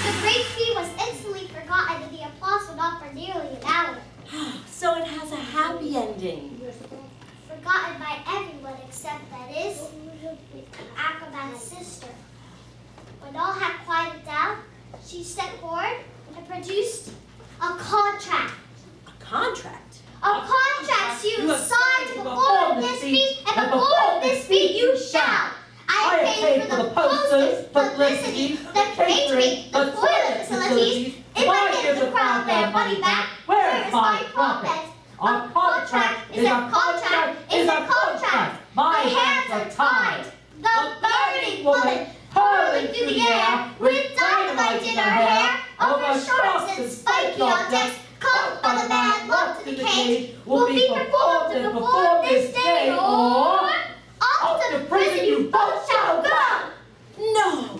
The great feat was instantly forgotten and the applause went on for nearly an hour. So it has a happy ending. Forgotten by everyone except, that is, Acrobat's sister. When all had quieted down, she stepped forward and produced a contract. A contract? A contract you signed to perform this feat, and perform this feat you shall. I have paid for the posters, publicity, the catering, the toilet facilities. If I give the crowd their money back, where is my profit? Our contract is a contract is a contract. My hands are tied. The burning woman hurling through the air with dynamite in her hair over sharks and spiky objects caught by the man locked in the cage will be performed and performed this day, or off to prison you both shall go. No.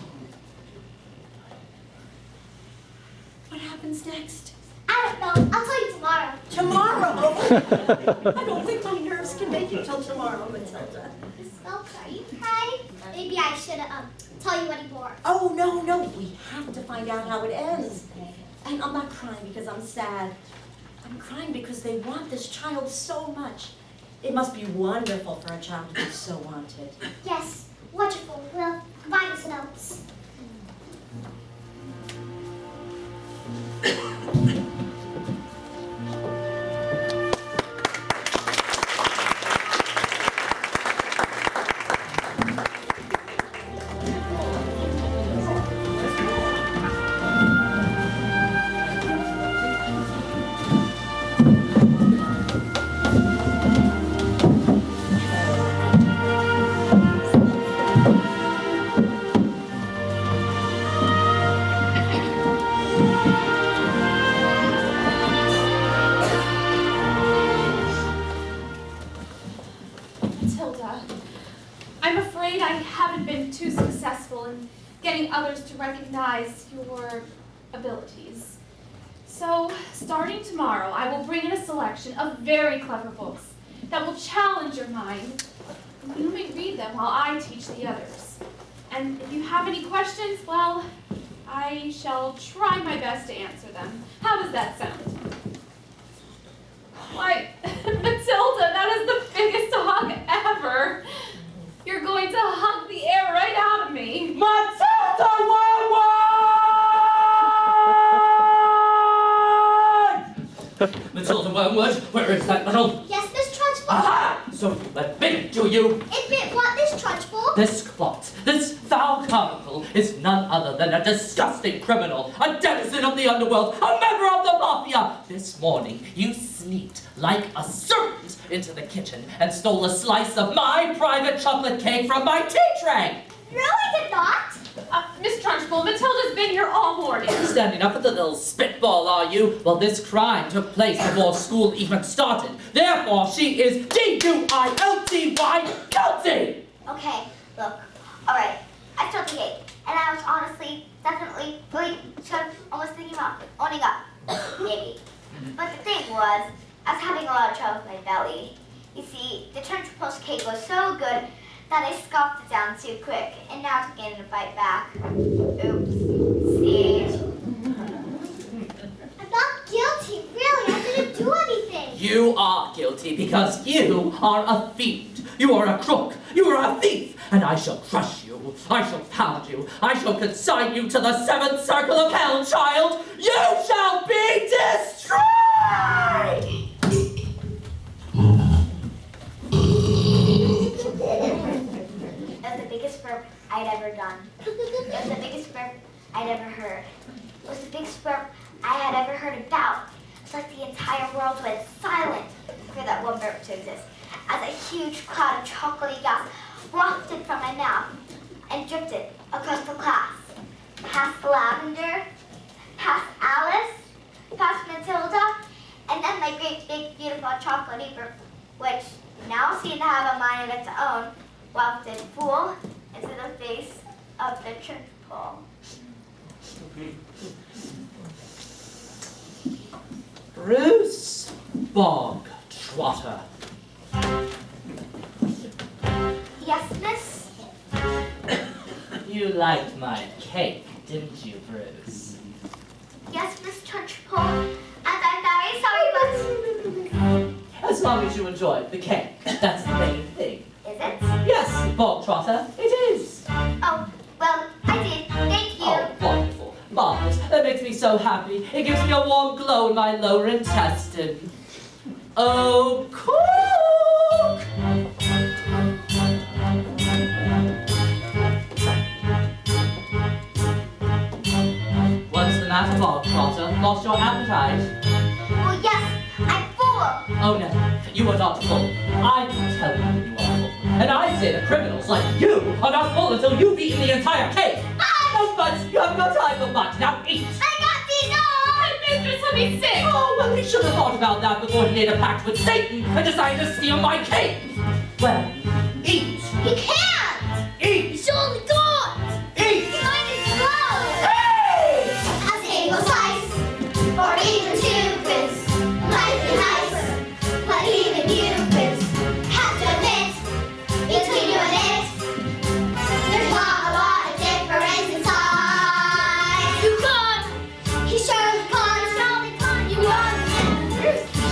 What happens next? I don't know. I'll tell you tomorrow. Tomorrow? I don't think my nerves can make it till tomorrow, Matilda. Miss Phelps, are you crying? Maybe I should tell you anymore. Oh, no, no. We have to find out how it ends. And I'm not crying because I'm sad. I'm crying because they want this child so much. It must be wonderful for a child to be so wanted. Yes, wonderful. Well, goodbye, Miss Phelps. Matilda, I'm afraid I haven't been too successful in getting others to recognize your abilities. So, starting tomorrow, I will bring in a selection of very clever books that will challenge your mind. You may read them while I teach the others. And if you have any questions, well, I shall try my best to answer them. How does that sound? Why, Matilda, that is the biggest hug ever. You're going to hug the air right out of me. Matilda Wormwood! Matilda Wormwood, where is that little... Yes, Miss Trunchbull? Aha! So admit it, do you? Admit what, Miss Trunchbull? This plot, this foul carnival, is none other than a disgusting criminal, a denizen of the underworld, a member of the mafia. This morning, you sneaked like a serpent into the kitchen and stole a slice of my private chocolate cake from my tea tray. Really did not? Miss Trunchbull, Matilda's been here all morning. Standing up with a little spitball, are you? Well, this crime took place before school even started. Therefore, she is D-U-I-L-T-Y guilty! Okay, look. Alright, I stole the cake. And I was honestly, definitely, really, almost thinking about owning up. Maybe. But the thing was, I was having a lot of trouble with my belly. You see, the Trunchbull's cake was so good that I scoffed it down too quick, and now it's beginning to fight back. Oops. See? I'm not guilty, really. I didn't do anything. You are guilty because you are a fiend. You are a crook. You are a thief. And I shall crush you. I shall pound you. I shall consign you to the seventh circle of hell, child. You shall be destroyed! That was the biggest burp I'd ever done. It was the biggest burp I'd ever heard. It was the biggest burp I had ever heard about. It's like the entire world went silent for that one burp to exist. As a huge cloud of chocolatey gas wafted from my mouth and drifted across the class. Past Lavender, past Alice, past Matilda, and then my great big beautiful chocolatey burp, which now seemed to have a mind of its own, wafted full into the face of the church pole. Bruce Bog Trotter. Yes, miss? You liked my cake, didn't you, Bruce? Yes, Miss Trunchbull. And I'm very sorry, but... As long as you enjoyed the cake, that's the main thing. Is it? Yes, Bog Trotter, it is. Oh, well, I did. Thank you. Oh, wonderful. Marvelous. That makes me so happy. It gives me a warm glow in my lower intestine. Oh, cook! What's the matter, Bog Trotter? Lost your appetite? Well, yes, I'm full. Oh no, you are not full. I can tell you when you are full. And I say that criminals like you are not full until you've eaten the entire cake. Oh, but you have no time for much. Now eat. I got these all. My mistress will be sick. Oh, well, he should have thought about that before he made a pact with Satan and decided to steal my cake. Well, eat. You can't. Eat. You surely don't. Eat. Your mind is closed. Hey! A single slice, or even two bits, might be nice, but even you bits have to admit, between you and it, there's not a lot of difference inside. You can't, he surely can't, you won't.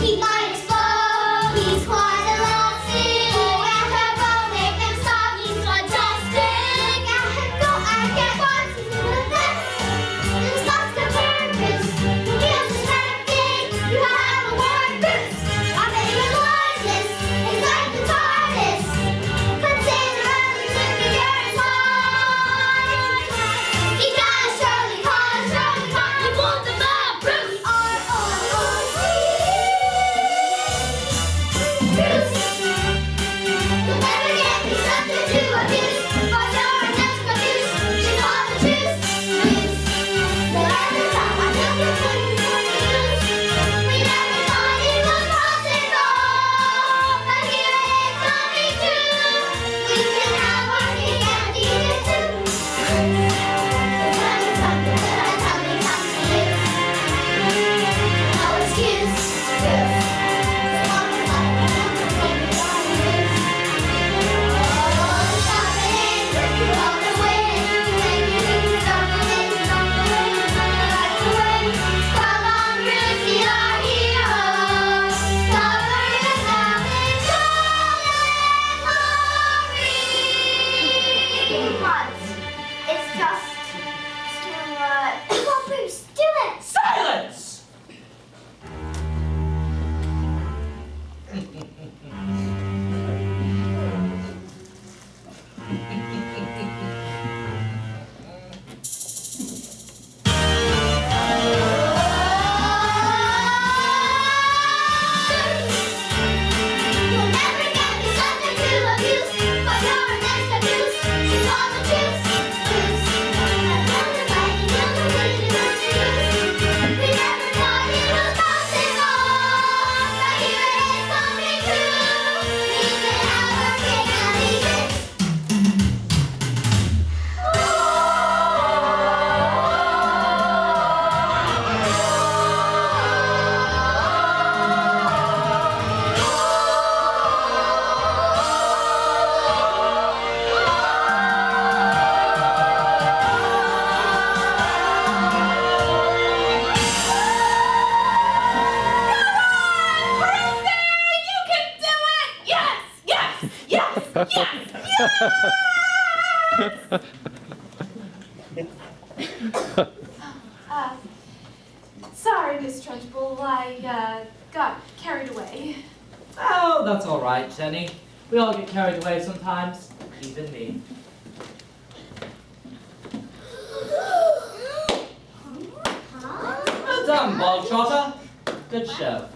He might explode, he's quite elastic. Oh, and her bone make them stop, he's fantastic. I go, I get one, he's the best. There's lots of purpose. He has a set of things. Sorry, Miss Trunchbull, I got carried away. Oh, that's all right, Jenny. We all get carried away sometimes, even me. Well done, Bog Trotter. Good show.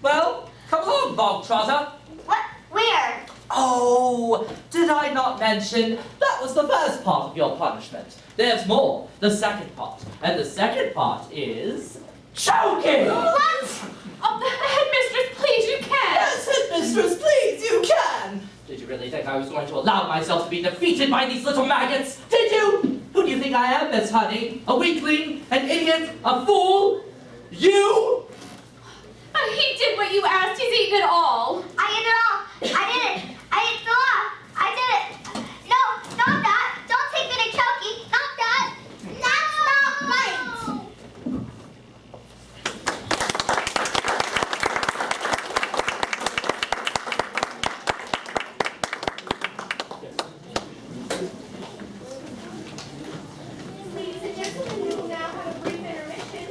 Well, come along, Bog Trotter. What? Where? Oh, did I not mention that was the first part of your punishment? There's more, the second part. And the second part is choking! What? Oh, headmistress, please, you can! Yes, headmistress, please, you can! Did you really think I was going to allow myself to be defeated by these little maggots? Did you? Who do you think I am, Miss Honey? A weakling? An idiot? A fool? You? He did what you asked, he's eaten it all. I ate it all. I did it. I ate the lot. I did it. No, stop that. Don't take me to choking. Stop that. That's not right. Ladies and gentlemen, we will now have a brief intermission.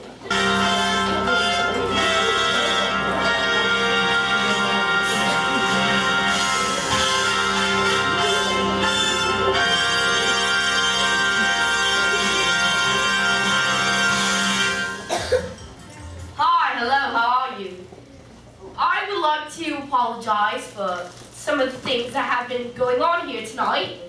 Hi, hello, how are you? I would like to apologize for some of the things that have been going on here tonight.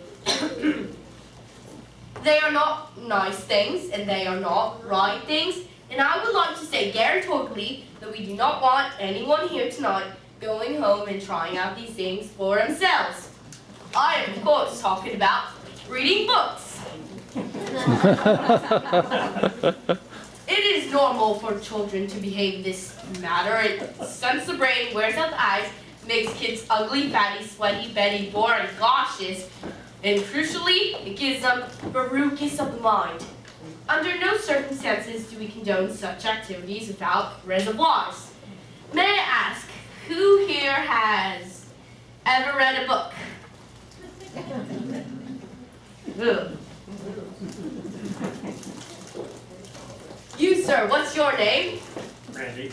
They are not nice things, and they are not right things, and I would like to say guarantorically that we do not want anyone here tonight going home and trying out these things for themselves. I am, of course, talking about reading books. It is normal for children to behave in this matter. It stunts the brain, wears out the eyes, makes kids ugly, fatty, sweaty, betty, boring, cautious, and crucially, it gives them verrucas of the mind. Under no circumstances do we condone such activities without reservoirs. May I ask, who here has ever read a book? Ugh. You, sir, what's your name? Randy.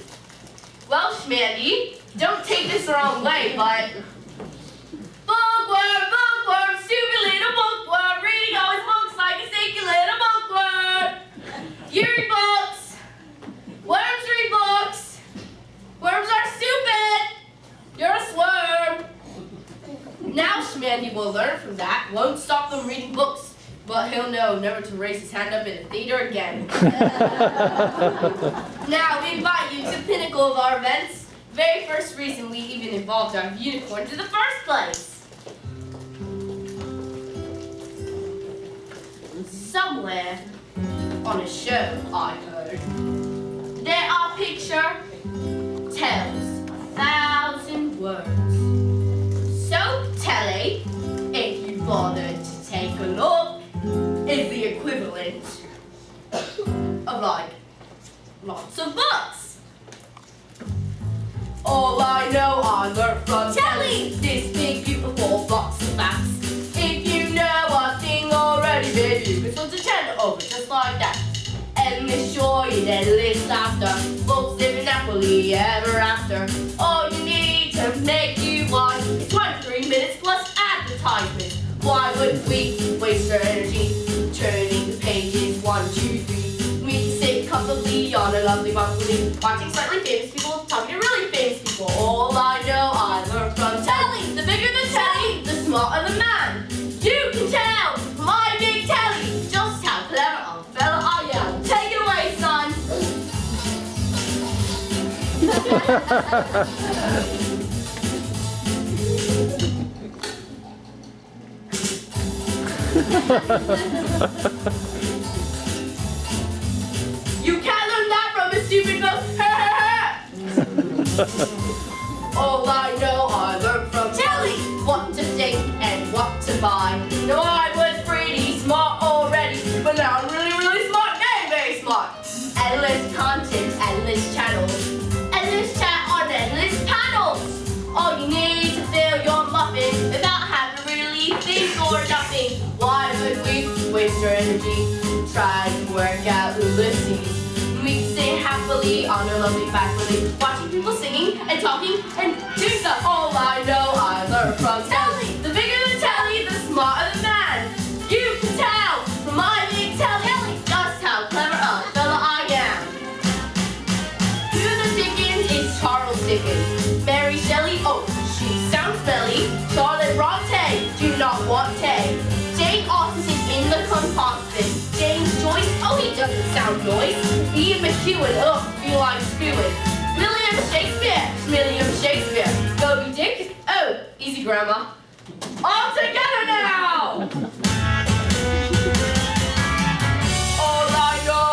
Well, Schmandy, don't take this the wrong way, but... Bookworm, stupid little bookworm, reading always looks like a stinky little bookworm. You read books. Worms read books. Worms are stupid. You're a sworm. Now Schmandy will learn from that, won't stop them reading books, but he'll know never to raise his hand up in a theater again. Now we invite you to the pinnacle of our events. Very first reason we even involved our unicorns in the first place. Somewhere on a show I heard, there are picture tells 1,000 words. So telly, if you bothered to take a look, is the equivalent of like lots of books. All I know I learned from telly, this big beautiful box of facts. If you know a thing already, baby, you can switch the channel over just like that. Endless joy and endless laughter, folks living happily ever after. All you need to make you watch is 23 minutes plus advertisements. Why would we waste our energy turning the pages 1, 2, 3? We can sit comfortably on a lovely balcony, watching slightly famous people talking to really famous people. All I know I learned from telly. The bigger the telly, the smarter the man. You can tell from my big telly just how clever a fella I am. Take it away, son. You can't learn that from a stupid book. All I know I learned from telly, what to think and what to buy. No, I was pretty smart already, but now I'm really, really smart, very, very smart. Endless content, endless channels, endless chat on endless panels. your energy, trying to work out Ulysses. We sit happily on our lovely faculty, watching people singing and talking and doing stuff. All I know I learned from telly. The bigger the telly, the smarter the man. You can tell from my big telly just how clever a fella I am. To the Dickens is Charles Dickens. Mary Shelley, oh, she sounds smelly. Charlotte Bronte, do not want tea. Jane Austen in the composite. James Joyce, oh, he doesn't sound noise. Ian McEwan, ugh, feel like spewing. William Shakespeare. Moby Dick, oh, easy grandma. All together now! All I know,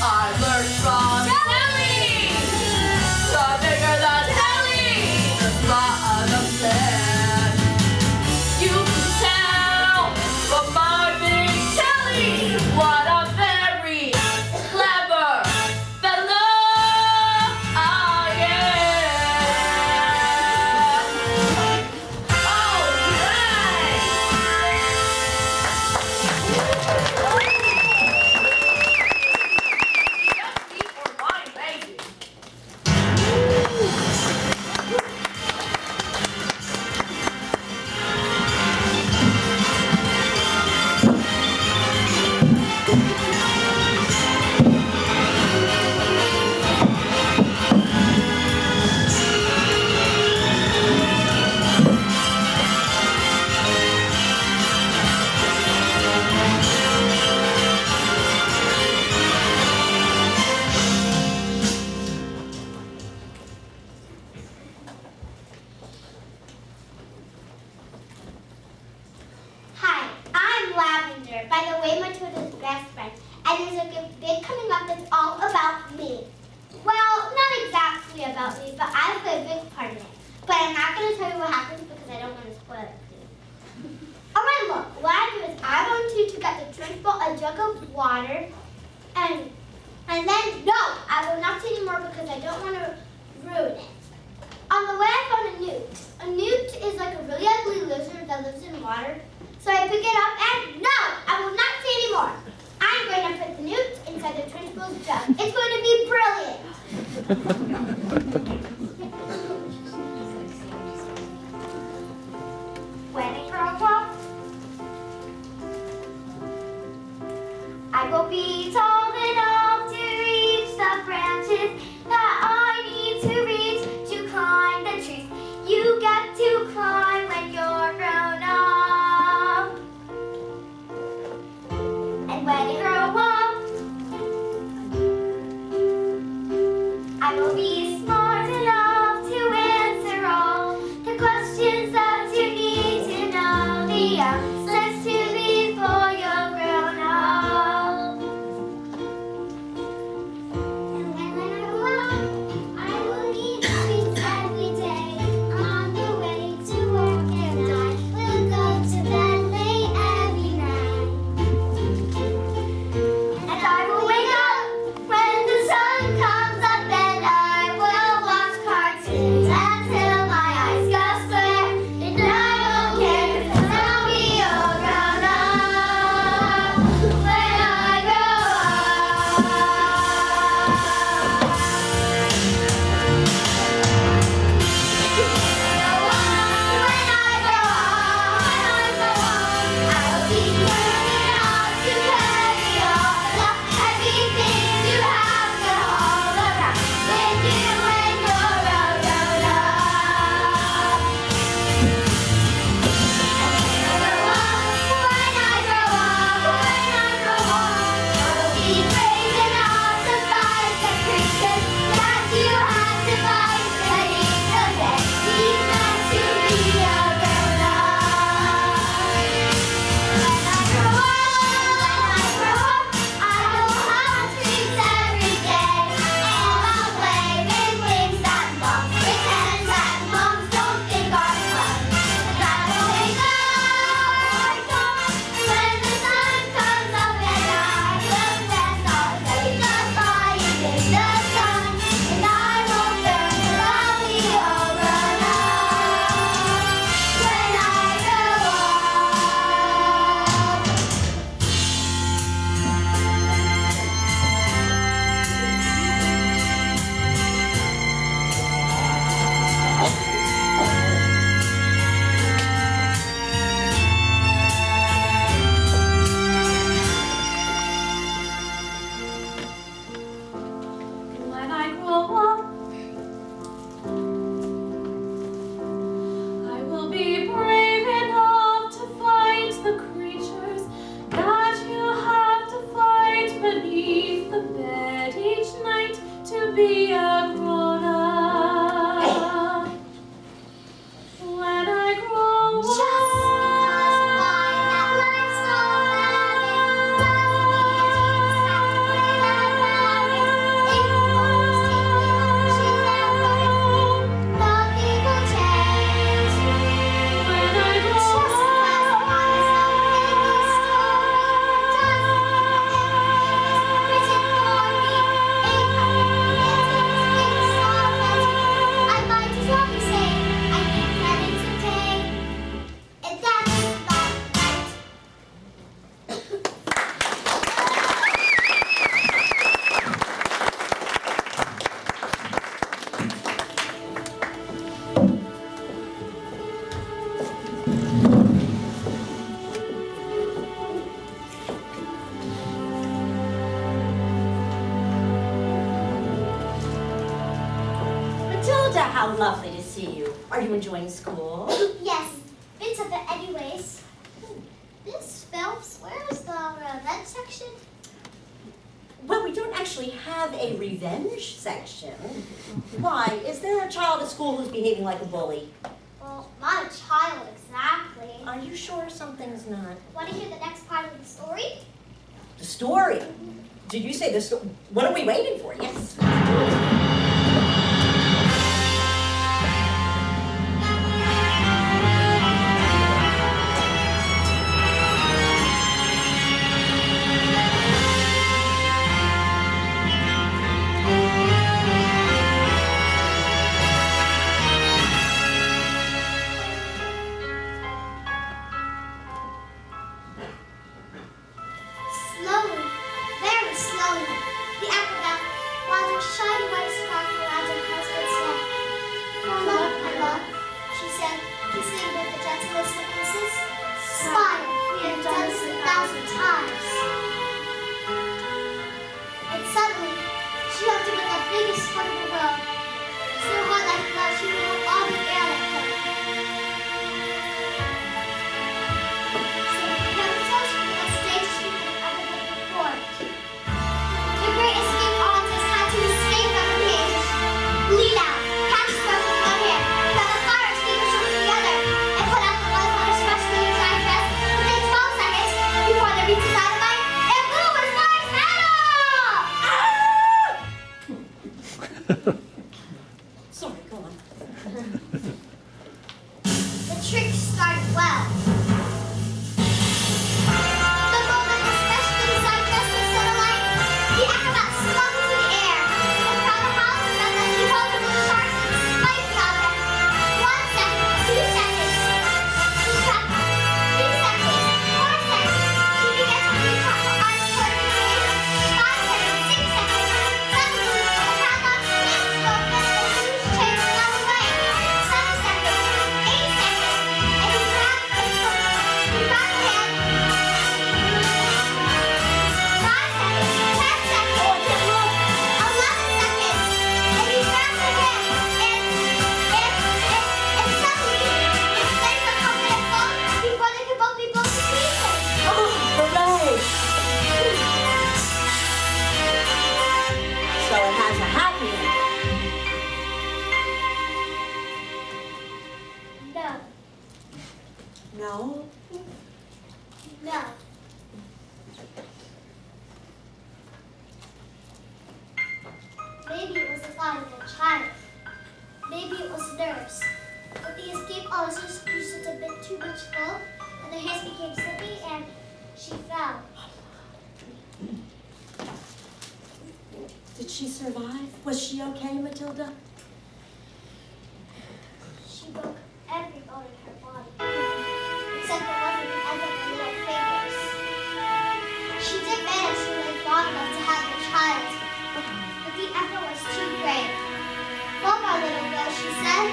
I learned from telly. The bigger the telly, the smarter the man. You can tell from my big telly what a very clever fellow I am. All right. Just before my baby. Hi, I'm Lavender, by the way, Matilda's best friend, and there's a good bit coming up that's all about me. Well, not exactly about me, but I play a big part in it. But I'm not going to tell you what happens because I don't want to spoil it for you. Alright, look, what I do is I want you to get the drink bowl, a jug of water, and then, no, I will not say anymore because I don't want to ruin it. On the way, I found a newt. A newt is like a really ugly lizard that lives in water. So I pick it up and no, I will not say anymore. I'm going to put the newt inside the principal's jug. It's going to be brilliant. When I grow up, I will be tall enough to reach the branches that I need to reach to climb the trees. You get to climb when you're grown up. And when I grow up, I will be smart enough to answer all the questions that you need to know the answers to before you're grown up. And when I grow up, I will eat sweets every day on the way to work, and I will go to bed late every night. And I will wake up when the sun comes up, and I will watch cartoons until my eyes go square. And I won't care 'cause I'll be all grown up when I grow up. I'll be learning how to carry all of everything you have to hold around with you when you're all grown up. When I grow up, I'll be brave enough to fight the creatures that you have to fight. Ready to get these men to be a grown up. When I grow up, I will have treats every day, and I'll play with things that moms pretend that moms don't think are fun. And I will wake up when the sun comes up, and I will dance how lovely to see you. Are you enjoying school? Yes, bits of it anyways. Miss Phelps, where is the revenge section? Well, we don't actually have a revenge section. Why? Is there a child at school who's behaving like a bully? Well, not a child exactly. Are you sure something's not? Want to hear the next part of the story? The story? Did you say the story? What are we waiting for? Yes. Slowly, very slowly, the acrobat wound her shiny white scarf around her husband's neck. For love, my love, she said, kissing with the gentlest of kisses. Smile, we have done this 1,000 times. And suddenly, she hugged him with the biggest hug in the world. So hard that he thought she would have all the air that could. So the characters from the stage speaking ever been performed. The great escape artist had to escape from the cage, bleed out, catch smoke with one hand, grab a fire extinguisher with the other, and put out the light on his freshly dry dress within 12 seconds before they reached the dynamite and blew his wife's head off! Sorry, go on. The trick started well. The moment the specially designed dress was set alight, the acrobat swung into the air. The crowd of houses felt that she held her with sharks and spiked the object. 1 second, 2 seconds. She trapped 3 seconds, 4 seconds. She began to reach out her arms toward the cage. 5 seconds, 6 seconds. Suddenly, the crowd lost its focus and the huge chain fell away. 7 seconds, 8 seconds, and he grabbed her hand. 5 seconds, 10 seconds, 11 seconds, and he grabbed her hand, and suddenly, his legs were covered in foam before they could both be blown to pieces. Oh, hooray! So it has a happy ending. No, No? no. Maybe it was the thought of a child. Maybe it was nerves. But the escape officers used it a bit too much full, and the hands became slippy, and she fell. Did she survive? Was she okay, Matilda? She broke every bone in her body, except the one at the ends of her little fingers. She did manage to live long enough to have her child, but the effort was too great. Love our little girl, she said.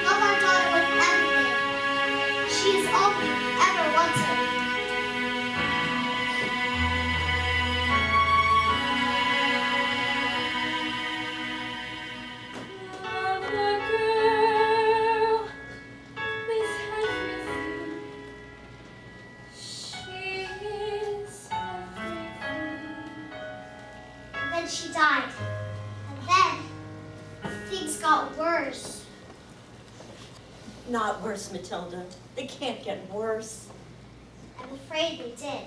Love our daughter with everything. She is all we ever wanted. Love the girl with everything. She is everything. And then she died. And then things got worse. Not worse, Matilda. They can't get worse. I'm afraid they did.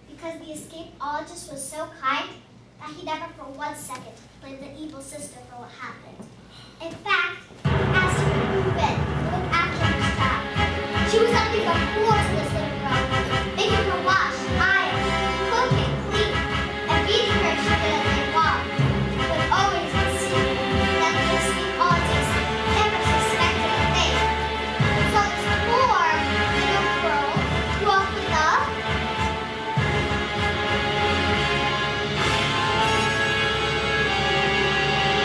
Because the escapeologist was so kind that he never for 1 second blamed the evil sister for what happened. In fact, he asked her to move in to look after her child. She was nothing but poor to this little girl, making her wash, iron, cook, and clean, and feeding her if she did a thing wrong. But always the secret that the escapeologist never suspected a thing. So this poor little girl grew up with a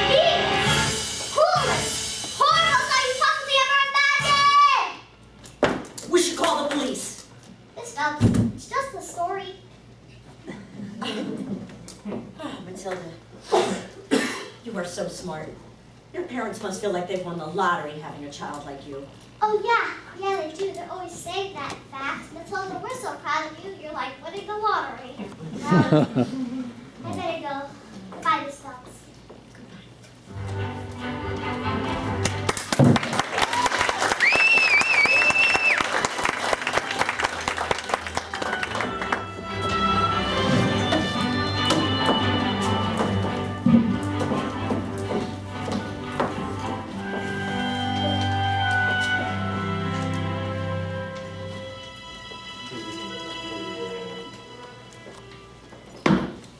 biggest, coolest, horrible sight you possibly ever imagined! We should call the police. It's just the story. Oh, Matilda, you are so smart. Your parents must feel like they've won the lottery having a child like you. Oh, yeah. Yeah, they do. They're always saying that, in fact. Matilda, we're so proud of you. You're like winning the lottery. I better go. Bye, Miss Phelps.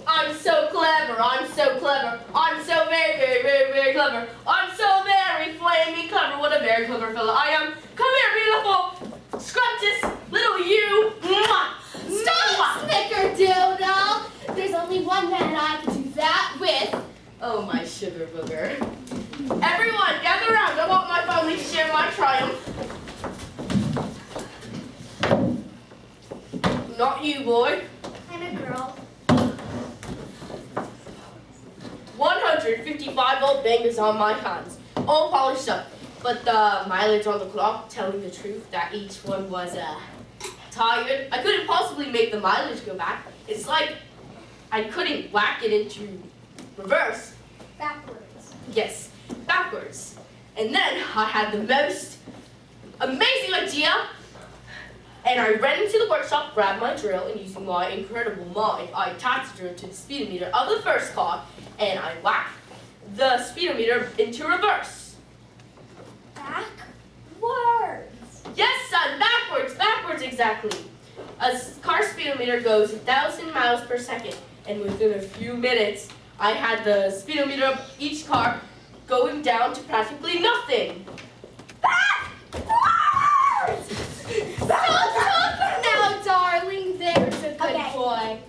I'm so clever, I'm so clever, I'm so very, very, very, very clever. I'm so very flaming clever. What a very clever fellow I am. Come here, beautiful, scrumptious little you. Mwah. Stop, snickerdoodle! There's only one man I can do that with. Oh, my sugar booger. Everyone, gather around. I want my family to share my triumph. Not you, boy. I'm a girl. 155 old bangers on my hands, all polished up. But the mileage on the clock telling the truth that each one was tired. I couldn't possibly make the mileage go back. It's like I couldn't whack it into reverse. Backwards. Yes, backwards. And then I had the most amazing idea. And I ran into the workshop, grabbed my drill, and using my incredible mind, I attached the drill to the speedometer of the first car, and I whacked the speedometer into reverse. Backwards. Yes, son, backwards exactly. A car speedometer goes 1,000 miles per second, and within a few minutes, I had the speedometer of each car going down to practically nothing. Backwards. Stop now, darling. There's a good Okay. boy.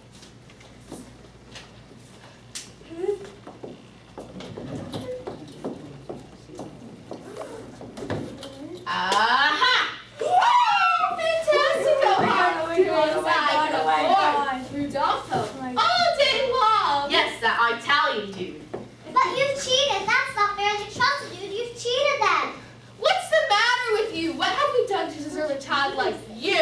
Aha! Wow! Fantastic! Oh my God! Rudolpho. All day long. Yes, that Italian dude. But you've cheated. That's not fair to Chelsea, dude. You've cheated then. What's the matter with you? What have we done to deserve a child like you?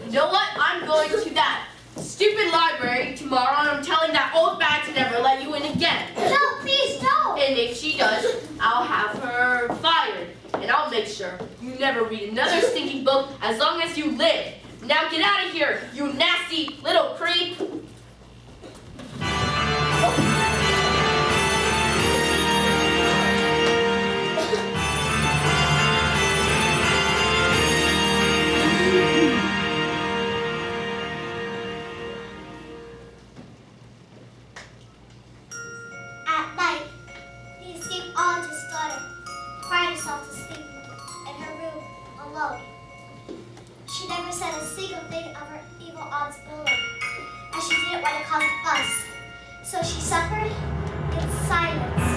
You know what? I'm going to that stupid library tomorrow, and I'm telling that old bag to never let you in again. No, please don't. And if she does, I'll have her fired. And I'll make sure you never read another stinking book as long as you live. Now get out of here, you nasty little creep. At night, the escapologist's daughter cried herself to sleep in her room alone. She never said a single thing of her evil aunt's bullying, as she didn't want to cause a fuss. So she suffered in silence.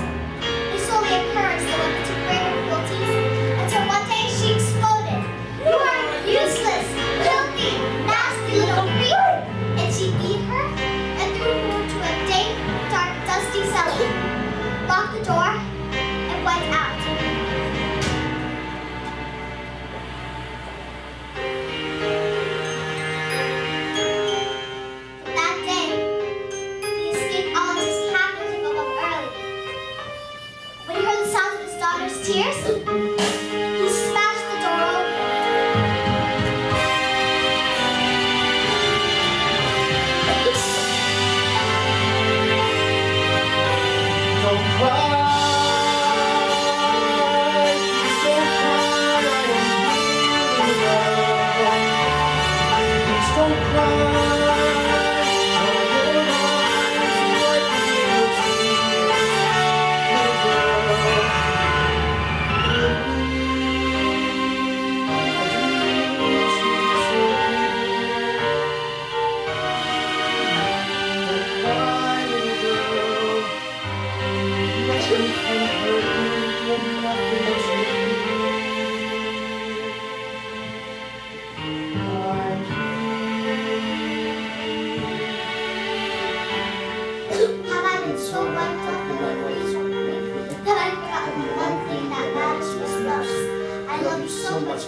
This only encouraged the woman to greater cruelties until one day she exploded. You are useless, filthy, nasty little creep! And she beat her and threw her into a dank, dark, dusty cellar, locked the door, and went out. That day, the escapologist happened to go up early. When he heard the sound of his daughter's tears, he smashed the door open. Don't cry, please don't cry, I am here. Please don't cry, your eyes wipe me your Have I been so wiped up in my ways?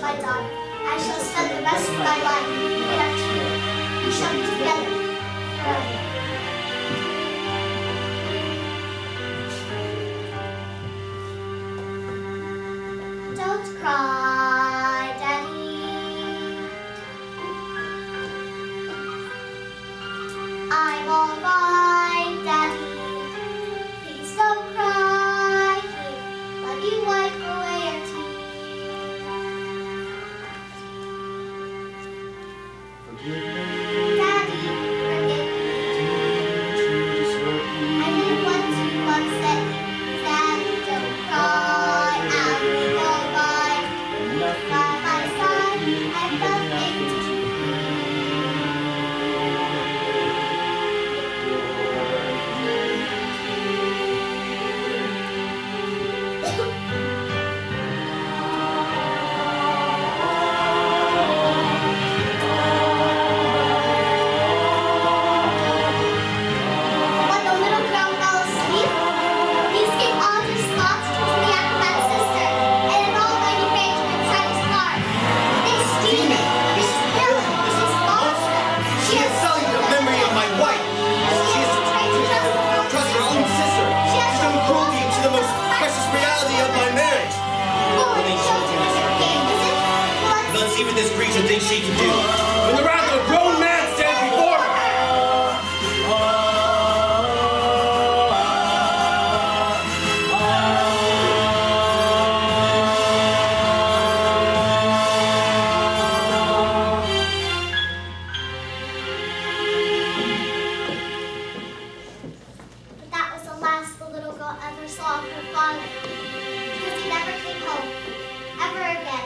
my daughter. I shall spend the rest of my life near to you. We shall be together forever. Don't cry, Daddy. I'm all right, Daddy. Please don't cry. Here, let me wipe away your tears. Daddy, forgive me. I didn't want to upset you. Daddy, don't cry. I'll be all right. By my side, I've nothing to do. When the little girl fell asleep, these came all his thoughts to the acrobat's sister, and it all went arranged inside his heart. This demon, this villain, this monster. She has sullied the memory of my wife. She has tried to trust her own sister. She has done cruelty to the most precious reality of my marriage. Only children is your game, is it? Let's see what this creature thinks she can do. When the wrath of a grown man stands before her. But that was the last the little girl ever saw of her father, because he never came home, ever again.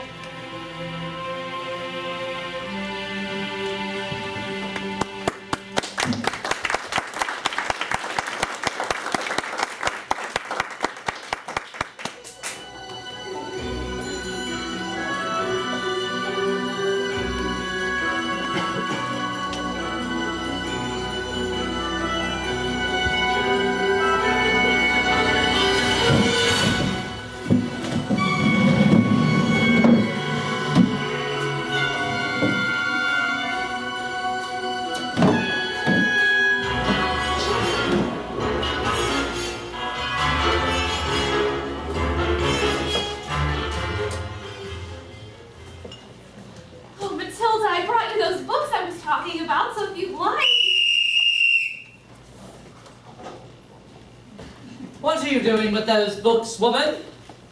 Oh, Matilda, I brought you those books I was talking about, so if you'd like. What are you doing with those books, woman?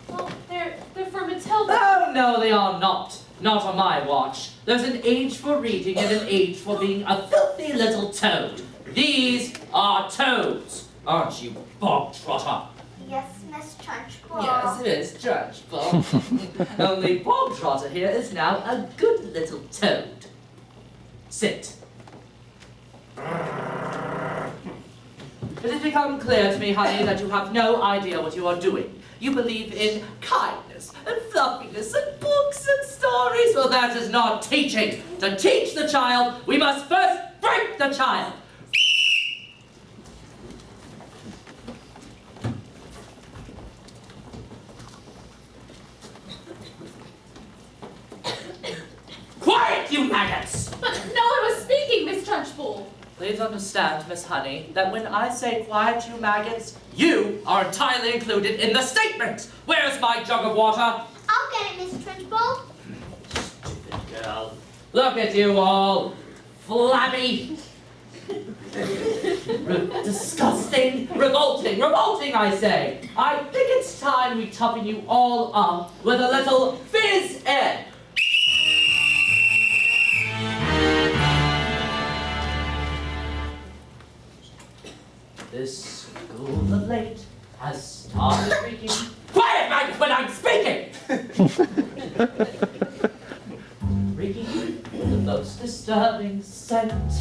Well, they're for Matilda. Oh, no, they are not. Not on my watch. There's an age for reading and an age for being a filthy little toad. These are toads, aren't you, bog trotter? Yes, Miss Trunchbull. Yes, it is, Trunchbull. Only Bob Trotter here is now a good little toad. Sit. It has become clear to me, honey, that you have no idea what you are doing. You believe in kindness and fluffiness and books and stories. Well, that is not teaching. To teach the child, we must first break the child. Quiet, you maggots! But no one was speaking, Miss Trunchbull. Please understand, Miss Honey, that when I say quiet, you maggots, you are entirely included in the statement. Where's my jug of water? I'll get it, Miss Trunchbull. Stupid girl. Look at you all. Flabby. Disgusting. Revolting, I say. I think it's time we toughen you all up with a little phys ed. This school of late has started speaking. Quiet, maggots, when I'm speaking! Reeking with the most disturbing scent.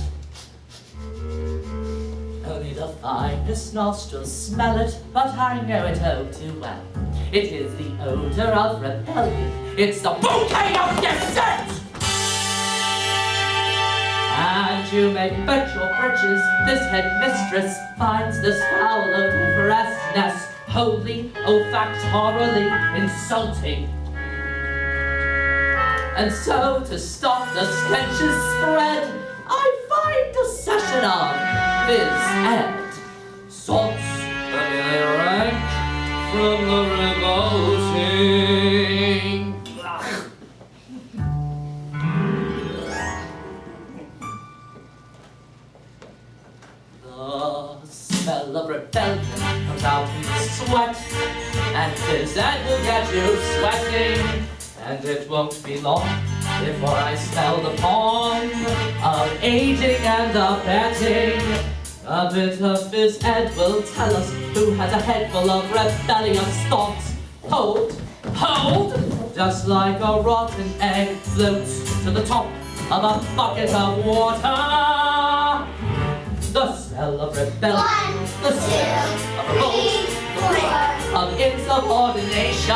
Only the finest nostrils smell it, but I know it oh too well. It is the odor of rebellion. It's the bouquet of dissent! And you may bet your britches this headmistress finds this foul odoriferousness wholly olfactorily insulting. And so, to stop the stench's spread, I find a session of Phys Ed. Salts familiar rank from the revolting. The smell of rebellion comes out in the sweat, and Phys Ed will get you sweating. And it won't be long before I smell the pong of aging and abetting. A bit of Phys Ed will tell us who has a head full of rebellious thoughts. Hold, hold! Just like a rotten egg floats to the top of a bucket of water. The smell of rebellion, the smell of revolt, the reek of insubordination,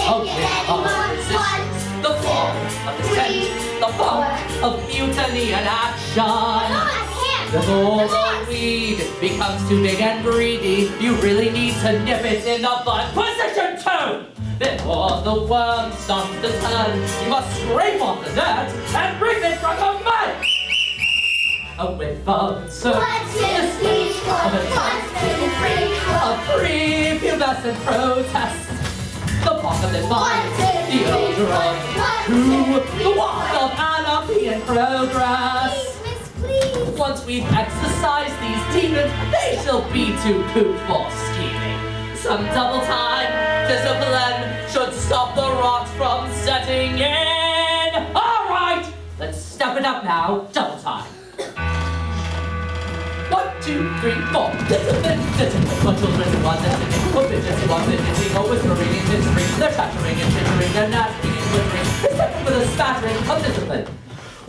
of resistance, the form of dissent, the funk of mutiny and action. Before the weed becomes too big and greedy, you really need to nip it in the bud. Position 2! Before the worm starts to turn, you must scrape off the dirt and bring it from the mud. A whiff of soap, a prepubescent protest, the pock of the mind, the odor of the walk of anarchy and progress. Once we've exorcised these demons, they shall be too poop for scheming. Some double time discipline should stop the rot from setting in. All right, let's step it up now, double time. 1, 2, 3, 4. Discipline, discipline. For children who are listening, for bitches who are fidgeting or whispering in mystery, they're chattering and tittering, they're nattering and twittering. It's time for the spattering of discipline.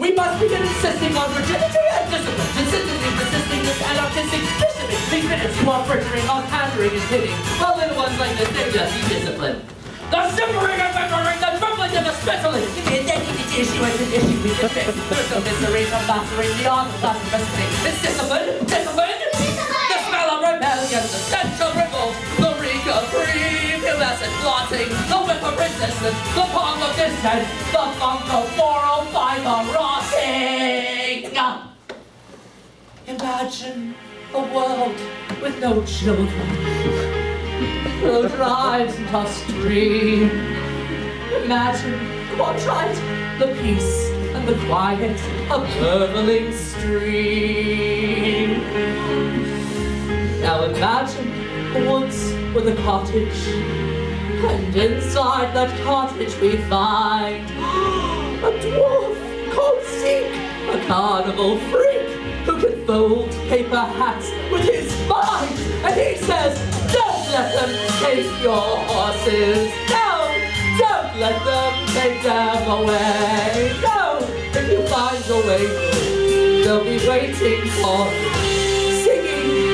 We must begin insisting on rigidity and discipline, consistently persisting this anarchistic discipline. These minutes you are frittering, on pandering and pitting, while little ones like this, they just need discipline. The simpering and bickering, the grumbling and the specialist. Give me a dedicated issue as an issue we can fix. There's no misery from mastering the art of class investigating. It's discipline, discipline. The smell of rebellion, the stench of revolt, the reek of prepubescent flaunting, the whiff of resistance, the pong of dissent, the funk of moral fiber rotting. Imagine a world with no children. Close your eyes and toss dream. Imagine, come on, try it, the peace and the quiet of gurgling stream. Now imagine a woods with a cottage, and inside that cottage we find a dwarf called Zeke, a carnival freak who can fold paper hats with his mind, and he says, don't let them take your horses. No, don't let them take them away. No, if you find your way, they'll be waiting for you, singing,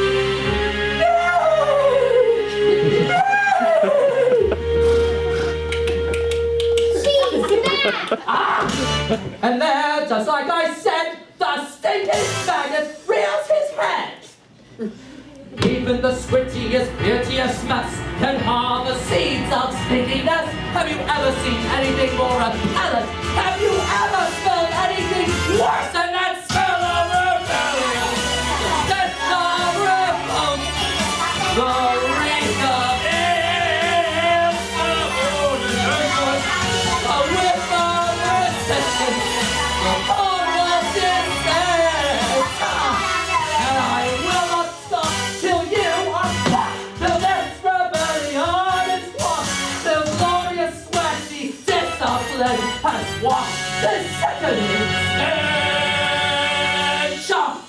and there, just like I said, the stinking maggot rears his head. Even the squintiest, beardiest mess can harm the seeds of stinkiness. Have you ever seen anything more repellent? Have you ever smelled anything worse than that smell of rebellion? The stench of revolt, the reek of insubordination, a whiff of resistance, the pong of dissent. And I will not stop till you are back, till this rebellion is lost, till glorious sweaty discipline has washed the second stench away.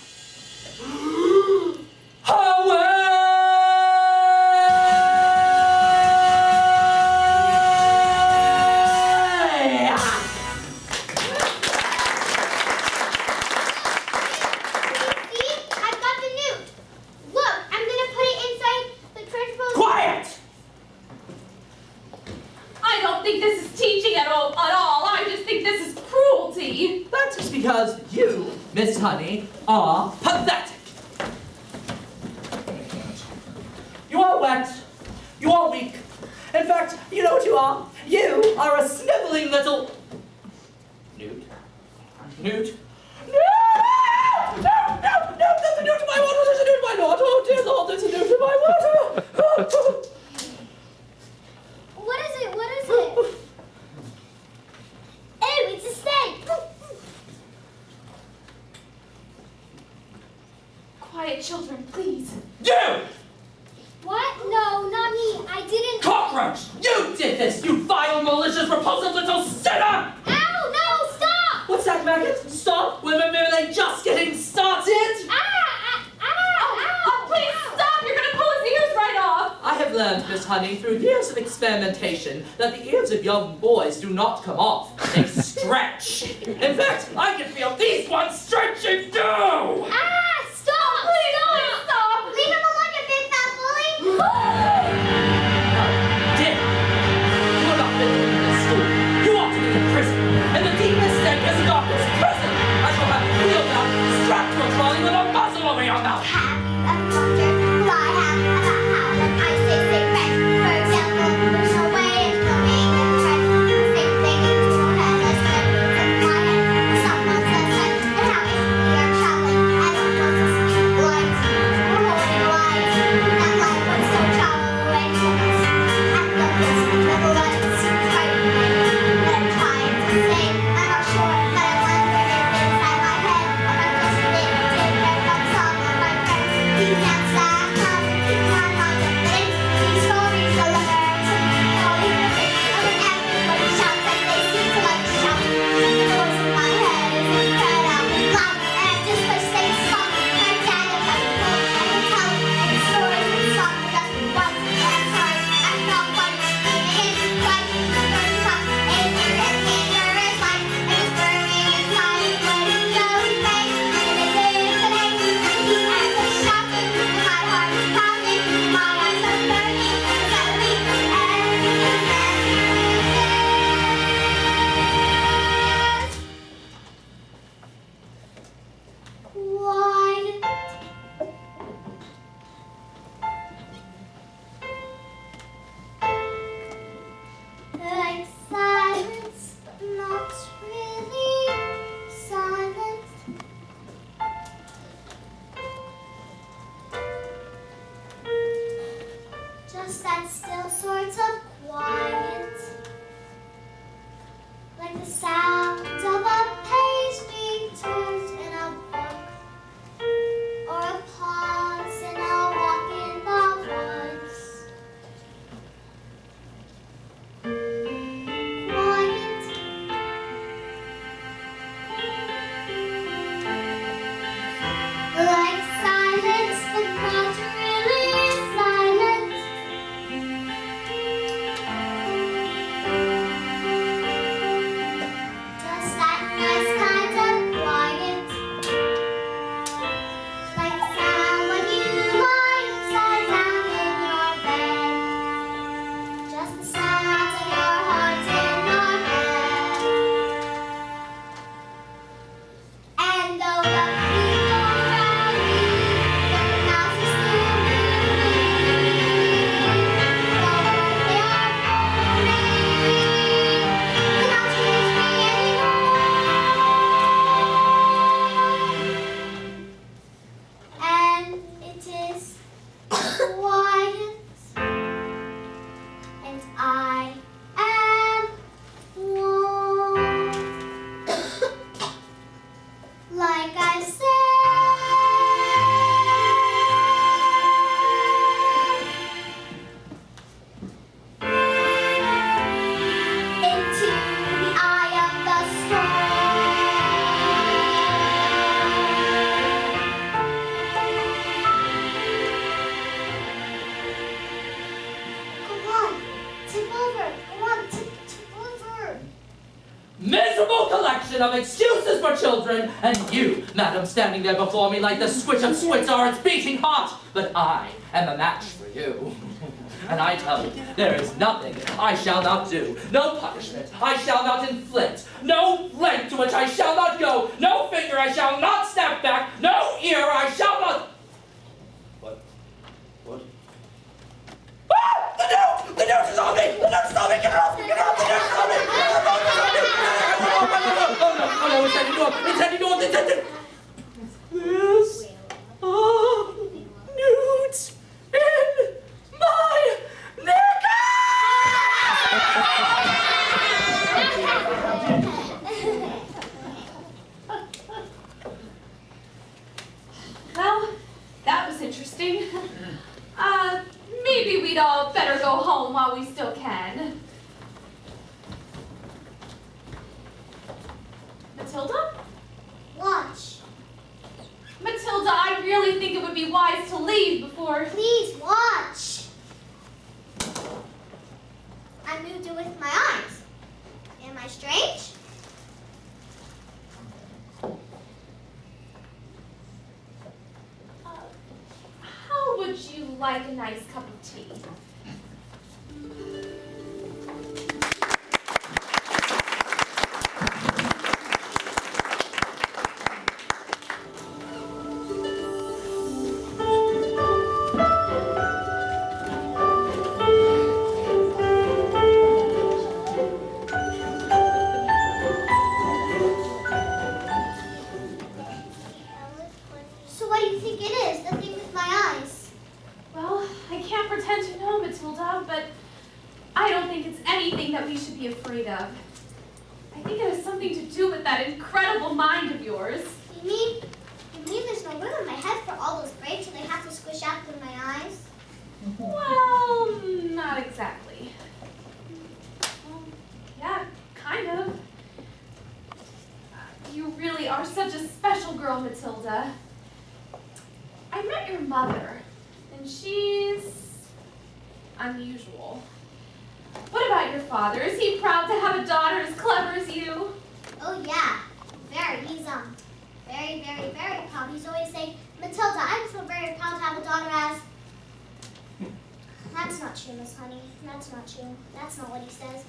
See? I've got the newt. Look, I'm gonna put it inside the trench boat. Quiet! I don't think this is teaching at all. I just think this is cruelty. That's just because you, Miss Honey, are pathetic. You are wet. You are weak. In fact, you know what you are? You are a sniveling little Newt? No! No! No! No! There's a newt in my water! There's a newt in my water! Oh, dear Lord, there's a newt in my water! What is it? What is it? Ew, it's a snake! Quiet, children, please. You! What? No, not me. I didn't. Cockroach! You did this, you vile, malicious, repulsive little sinner! Ow! No! Stop! What's that, maggot? Stop? We're merely just getting started! Please stop! You're gonna pull his ears right off! I have learned, Miss Honey, through years of experimentation, that the ears of young boys do not come off. They stretch. In fact, I can feel these ones stretching too! Stop! Please stop! Leave him alone, you big fat bully! Dick, you are not fit to be in this school. You ought to be in prison. And the deepest, dankest, darkest prison. I shall have you wheeled out, strapped to a trolley with a muzzle over your mouth. Have you ever wondered what I have about how when I say red? For example, there's no way of knowing if red is the same thing in your head as red means in my head. Someone says that, and how if we are traveling and we're supposed to speak lines, we're holding lines, that line would still travel away from us. And the little line seems frightening. But I'm trying to say, I'm not sure that I wonder if inside my head, or am I just living there from some of my friends? These answers come and keep my mind up in. These stories will never to me all even if and when everybody shouts and they seem to like to shout. The voice in my head is incredibly loud, and I just wish they'd stop. My dad and my mom, I can tell and the stories would stop just once. But I'm sorry, I'm not quite screaming like the first time. Anger and anger is mine, and it's burning inside when it goes bang. And it is the name, and the end is shouting, and my heart is pounding, and my eyes are burning, and suddenly everything is quiet. Like silence, not really silence. Just that still sort of quiet. Like the sound of a page being turned in a book, or a pause in a walk in the woods. Quiet. Like silence, but not really silence. Just that nice kind of quiet. Like the sound when you lie upside down in your bed. Just the sound of your heart in your head. And though the people around me don't pronounce you and it is quiet, and I am warm, like I said. Into the eye of the storm. Go on, tip over. Go on, tip over. Miserable collection of excuses for children, and you, madam, standing there before me like the switch of Switzerland's beating heart. But I am a match for you. And I tell you, there is nothing I shall not do, no punishment I shall not inflict, no length to which I shall not go, no finger I shall not snap back, no ear I shall not... What? Ah! The note! The note is on me! The note is on me! Get it off me! Get it off me! The note is on me! Oh no, it's at the door! It's interesting. Maybe we'd all better go home while we still can. Matilda? Watch. Matilda, I really think it would be wise to leave before... Please watch. I moved it with my eyes. Am I strange? How would you like a nice cup of tea? So what do you think it is, the thing with my eyes? Well, I can't pretend to know, Matilda, but I don't think it's anything that we should be afraid of. I think it has something to do with that incredible mind of yours. You mean there's no room in my head for all those braids, so they have to squish out through my eyes? Well, not exactly. Well, yeah, kind of. You really are such a special girl, Matilda. I met your mother, and she's unusual. What about your father? Is he proud to have a daughter as clever as you? Oh yeah, very. He's very, very, very proud. He's always saying, Matilda, I'm so very proud to have a daughter as... That's not true, Miss Honey. That's not true. That's not what he says.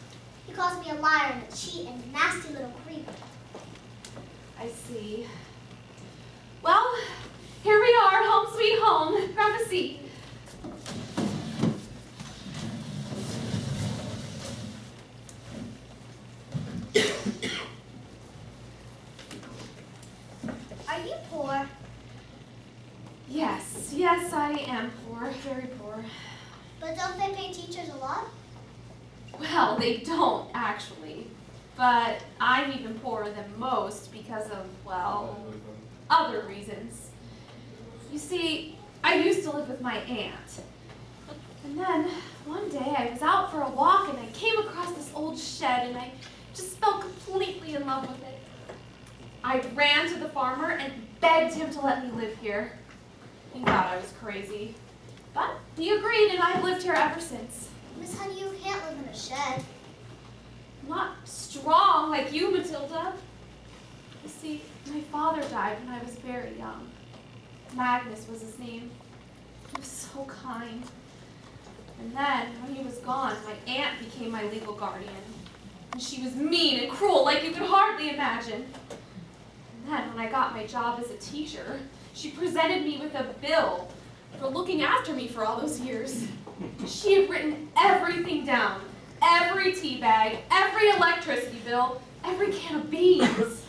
He calls me a liar and a cheat and a nasty little creep. I see. Well, here we are, home sweet home. Grab a seat. Are you poor? Yes, I am poor, very poor. But don't they pay teachers a lot? Well, they don't, actually. But I'm even poorer than most because of, well, other reasons. You see, I used to live with my aunt. And then, one day, I was out for a walk and I came across this old shed and I just fell completely in love with it. I ran to the farmer and begged him to let me live here. He thought I was crazy. But he agreed and I've lived here ever since. Miss Honey, you can't live in a shed. I'm not strong like you, Matilda. You see, my father died when I was very young. Magnus was his name. He was so kind. And then, when he was gone, my aunt became my legal guardian. And she was mean and cruel like you could hardly imagine. And then, when I got my job as a teacher, she presented me with a bill for looking after me for all those years. She had written everything down. Every tea bag, every electricity bill, every can of beans.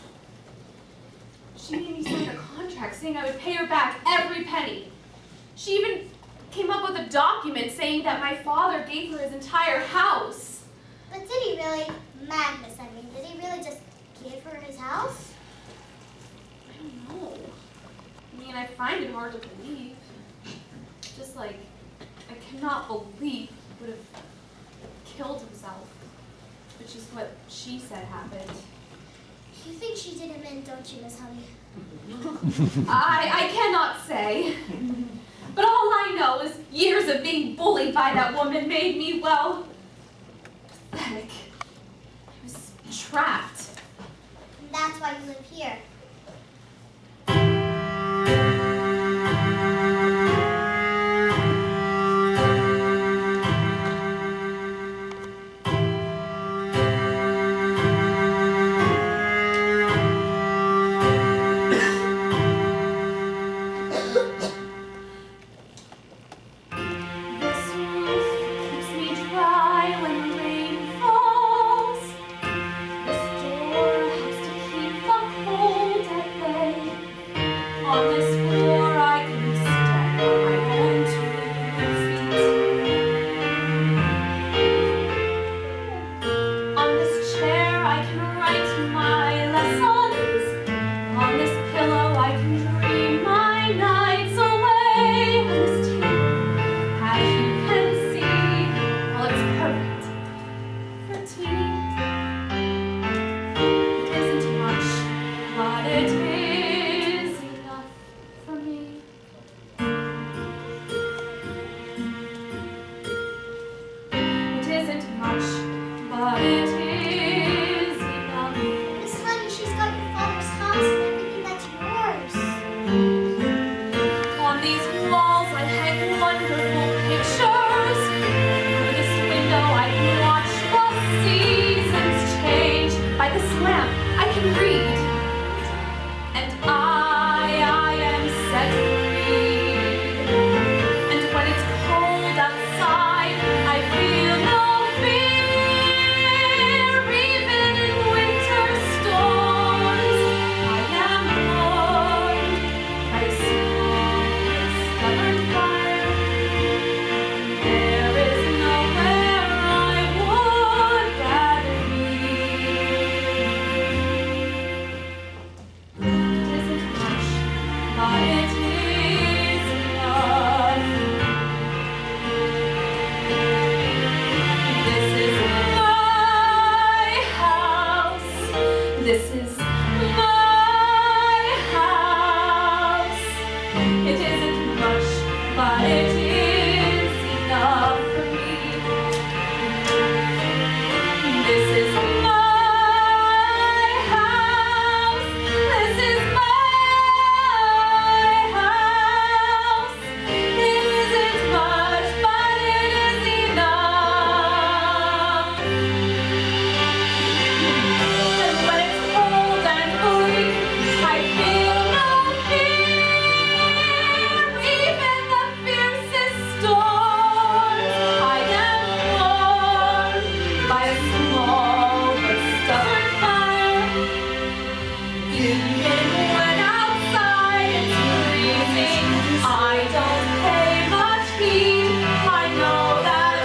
She made me sign a contract saying I would pay her back every penny. She even came up with a document saying that my father gave her his entire house. But did he really? Magnus, I mean, did he really just give her his house? I don't know. I mean, I find it hard to believe. Just like, I cannot believe he would have killed himself, which is what she said happened. You think she did him in, don't you, Miss Honey? I cannot say. But all I know is years of being bullied by that woman made me, well, pathetic. I was trapped. And that's why you live here. This door helps to keep the cold with wonderful pictures. Through this window I can watch the seasons change. By this lamp I can read. And I am set free. And when it's cold outside, I feel no fear. Even in winter storms, I am warmed by a small, stubborn fire. There is nowhere I would rather be. It isn't much, but it is enough. This is my house. This is my house. It isn't much, but it is enough for me. This is my house. This is my house. It isn't much, but it is enough. And when it's cold and bleak, I feel no fear. Even the fiercest storms, I am warmed by a small but stubborn fire. Even when outside it's freezing, I don't pay much heed. I know that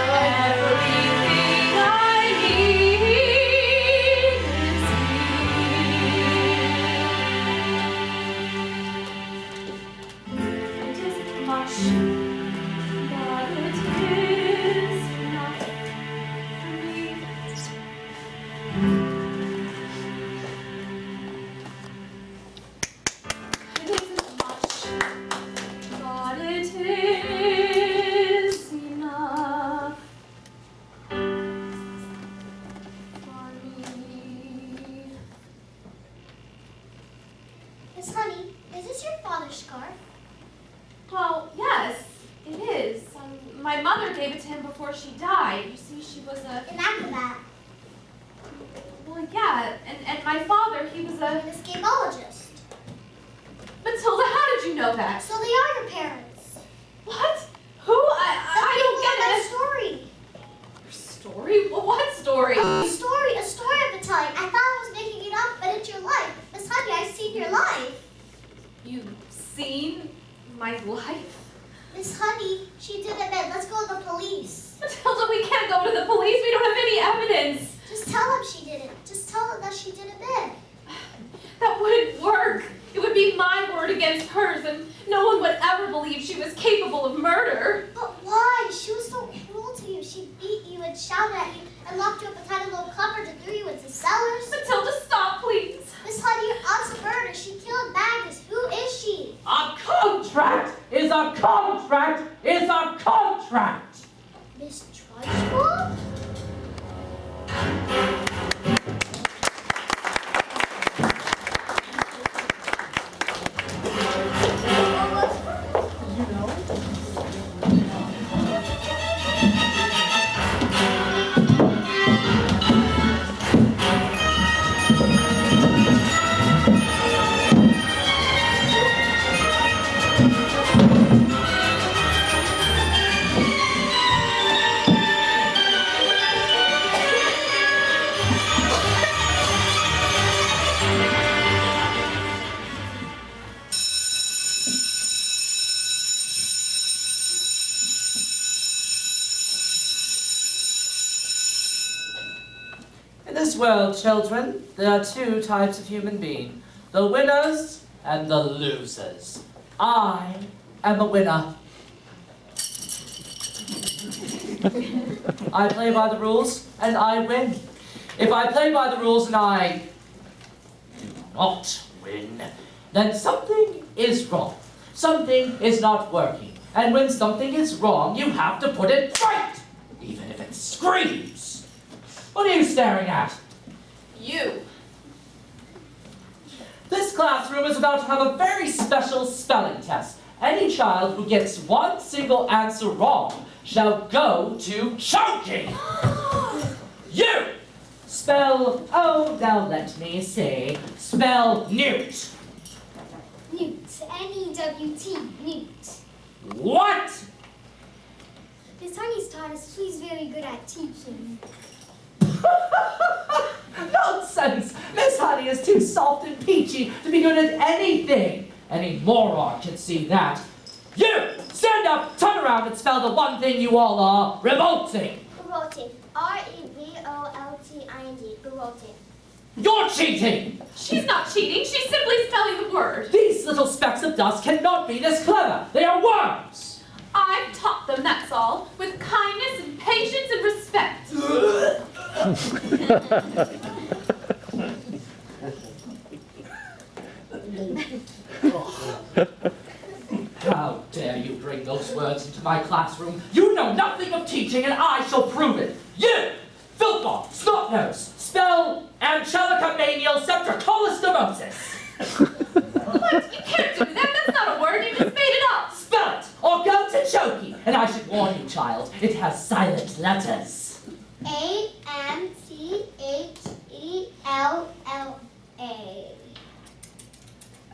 everything I need is here. It isn't much, but it is enough for me. It isn't much, but it is enough for me. Miss Honey, is this your father's scarf? Well, yes, it is. My mother gave it to him before she died. You see, she was a... An acrobat. Well, yeah, and my father, he was a... An escapologist. Matilda, how did you know that? So they are your parents. What? Who? I don't get that it. story. Your story? Well, what story? A story I'm telling. I thought I was making it up, but it's your life. Miss Honey, I've seen your life. You've seen my life? Miss Honey, she did it then. Let's go to the police. Matilda, we can't go to the police. We don't have any evidence. Just tell them she did it. Just tell them that she did it then. That wouldn't work. It would be my word against hers, and no one would ever believe she was capable of murder. But why? She was so cruel to you. She beat you and shouted at you and locked you up in a tiny little cupboard and threw you into cellars. Matilda, stop, please. Miss Honey, your aunt's a murderer. She killed Magnus. Who is she? A contract is a contract is a contract. Miss Trunchbull? In this world, children, there are two types of human being, the winners and the losers. I am a winner. I play by the rules and I win. If I play by the rules and I do not win, then something is wrong. Something is not working. And when something is wrong, you have to put it right, even if it screams. What are you staring at? You. This classroom is about to have a very special spelling test. Any child who gets one single answer wrong shall go to choking. You! Spell, oh, now let me see. Spell newt. Newt. N-E-W-T. Newt. What? Miss Honey's taught us she's very good at teaching. Nonsense! Miss Honey is too soft and peachy to be good at anything. Any moron can see that. You! Stand up, turn around, and spell the one thing you all are, revolting. Revolting. R-E-V-O-L-T-I-N-G. Revolting. You're cheating! She's not cheating, she's simply spelling the word. These little specks of dust cannot be this clever. They are worms. I've taught them, that's all, with kindness and patience and respect. How dare you bring those words into my classroom? You know nothing of teaching, and I shall prove it. You, Philpot, Snot-Nose, spell Angelica Manial Septricolostimosis. What? You can't do that, that's not a word, you just made it up. Spell it, or go to chokey. And I should warn you, child, it has silent letters. A-M-T-H-E-L-L-A.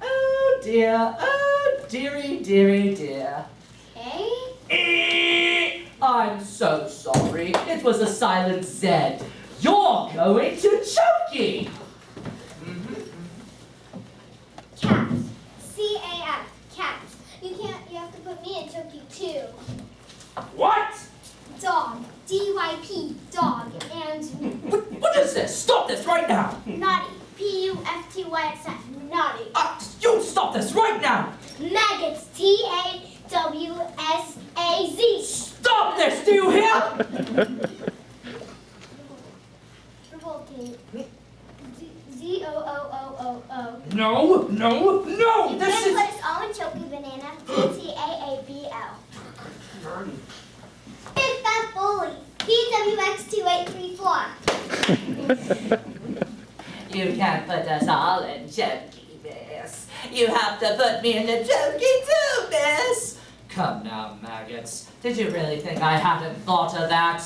Oh dear, oh dearie, dearie, dear. I'm so sorry. It was a silent Z. You're going to chokey. Cat. C-A-F. Cat. You have to put me in chokey too. What? Dog. D-Y-P. Dog. And What is this? Stop this right now. naughty. P-U-F-T-Y-X-F. Naughty. You stop this right now. Maggots. T-A-W-S-A-Z. Stop this, do you hear? Revolting. Z-O-O-O-O-O. No, no, no. You This can't is... put us all in chokey banana. T-A-A-B-L. Big fat bully. P-W-X-2834. You can't put us all in chokey, miss. You have to put me in the chokey too, miss. Come now, maggots. Did you really think I hadn't thought of that?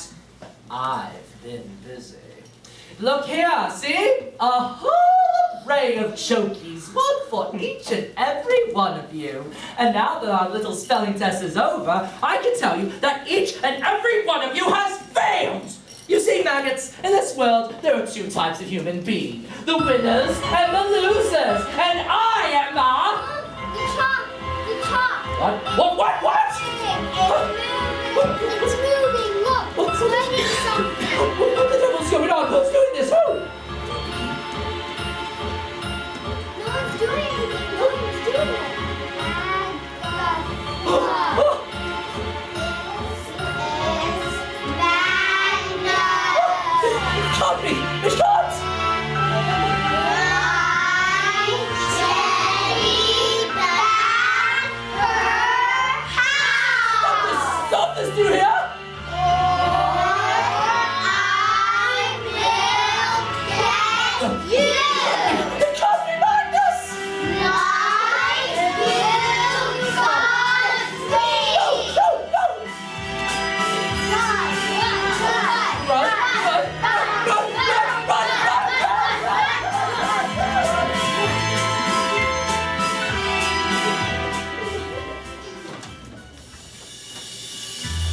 I've been busy. Look here, see? A whole array of chokies, one for each and every one of you. And now that our little spelling test is over, I can tell you that each and every one of you has failed. You see, maggots, in this world, there are two types of human being. The winners and the losers. And I am a... The chalk. The chalk. What? It's moving. Look. It's letting something. What the devil's going on? Who's doing this? Who? No one's doing anything. No one's doing it. It can't be! It can't! Stop this, do you hear? It can't be Magnus! No!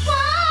Run!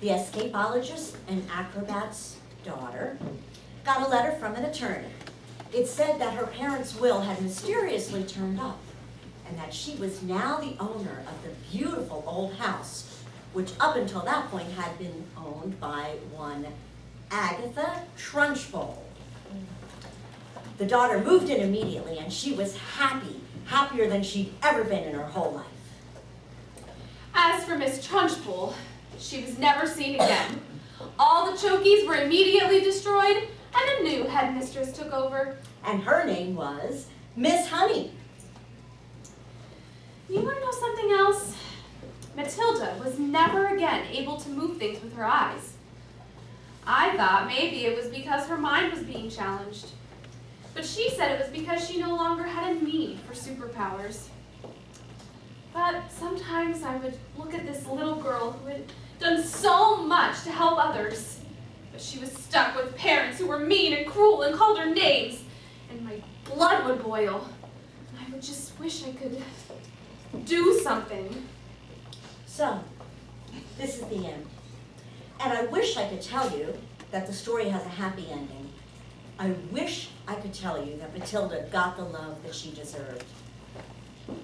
the escapologist and acrobat's daughter, got a letter from an attorney. It said that her parents' will had mysteriously turned up, and that she was now the owner of the beautiful old house, which up until that point had been owned by one Agatha Trunchbull. The daughter moved in immediately, and she was happy, happier than she'd ever been in her whole life. As for Miss Trunchbull, she was never seen again. All the Chokies were immediately destroyed, and a new headmistress took over. And her name was Miss Honey. You want to know something else? Matilda was never again able to move things with her eyes. I thought maybe it was because her mind was being challenged. But she said it was because she no longer had a need for superpowers. But sometimes I would look at this little girl who had done so much to help others. But she was stuck with parents who were mean and cruel and called her names. And my blood would boil. And I would just wish I could do something. So, this is the end. And I wish I could tell you that the story has a happy ending. I wish I could tell you that Matilda got the love that she deserved.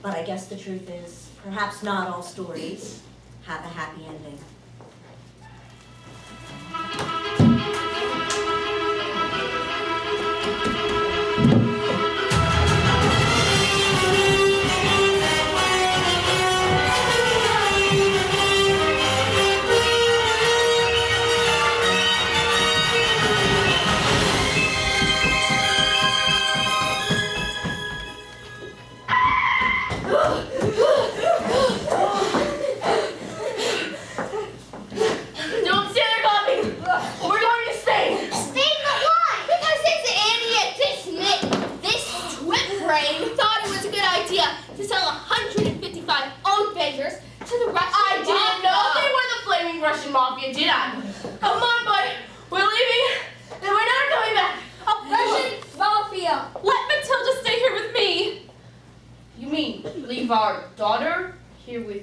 But I guess the truth is, perhaps not all stories have a happy ending. Don't stand there, Bobby! We're going to Spain! Spain, but why? Because this idiot, this twit brain thought it was a good idea to sell 155 old measures to the Russian I didn't know mafia. they were the flaming Russian mafia, did I? Come on, bud. We're leaving, and we're never coming back. Russian mafia. Let Matilda stay here with me. You mean leave our daughter here with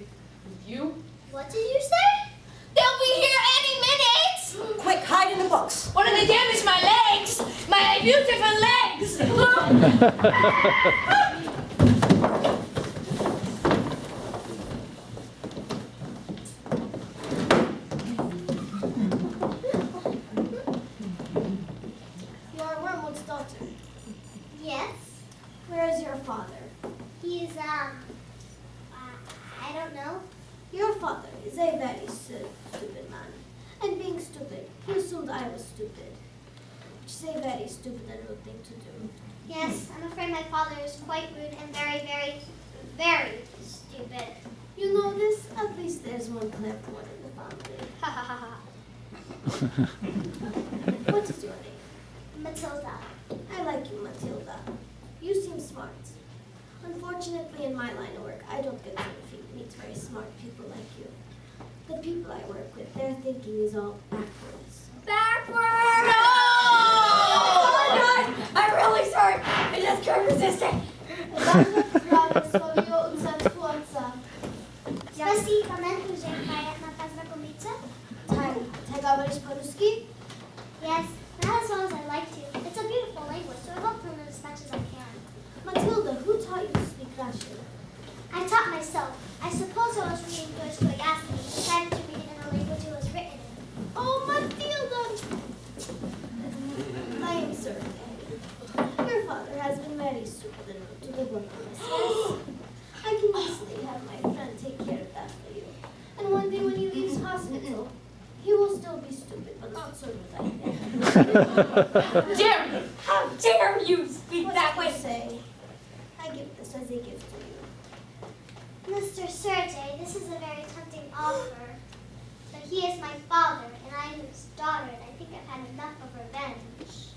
you? What did you say? They'll be here any minute. Quick, hide in the books. What have they damaged my legs? My beautiful legs. You are Wormwood's daughter. Yes, Where is your father? he's, I don't know. Your father is a very stupid man. And being stupid, he assumed I was stupid. Which is a very stupid and rude thing to do. Yes, I'm afraid my father is quite rude and very, very, very stupid. You know this? At least there's one clever one in the family. Ha ha ha ha. What is your name? Matilda. I like you, Matilda. You seem smart. Unfortunately, in my line of work, I don't get to meet very smart people like you. The people I work with, their thinking is all backwards. Backward! No! Oh my God! I'm really sorry. I just can't resist it. Spasiba, że na pewno komice? Говоришь по-русски? Yes, not as well as I like to. It's a beautiful language, so I hope to learn as much as I can. Matilda, who taught you to speak Russian? I taught myself. I suppose I was reading Dostoevsky and decided to read it in a language it was written in. Oh, Matilda! I am sorry. Your father has been very stupid and rude to the both of us. Yes, I can easily have my friend take care of that for you. And one day when he leaves hospital, he will still be stupid, but not so rude like that. Dare you! How dare you speak that way? Say, I give this as a gift to you. Mr. Sergey, this is a very tempting offer. But he is my father, and I am his daughter, and I think I've had enough of revenge.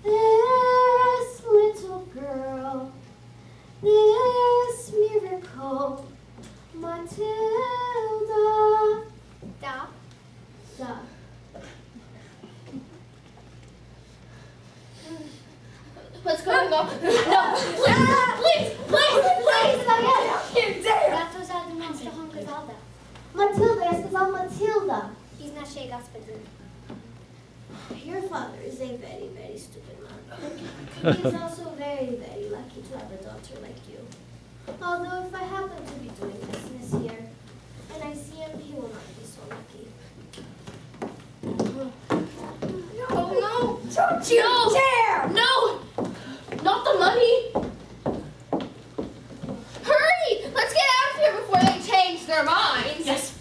This little girl, this miracle, Matilda. Da. Da. What's going on? No, please! You dare! That was out the monster home Griselda. Matilda, я сказал Matilda. He's not chez господин. Your father is a very, very stupid man. He is also very, very lucky to have a daughter like you. Although if I happen to be doing business here, and I see him, he will not be so lucky. No! Don't you dare! No! Not the money! Hurry! Let's get out of here before they change their minds! Yes.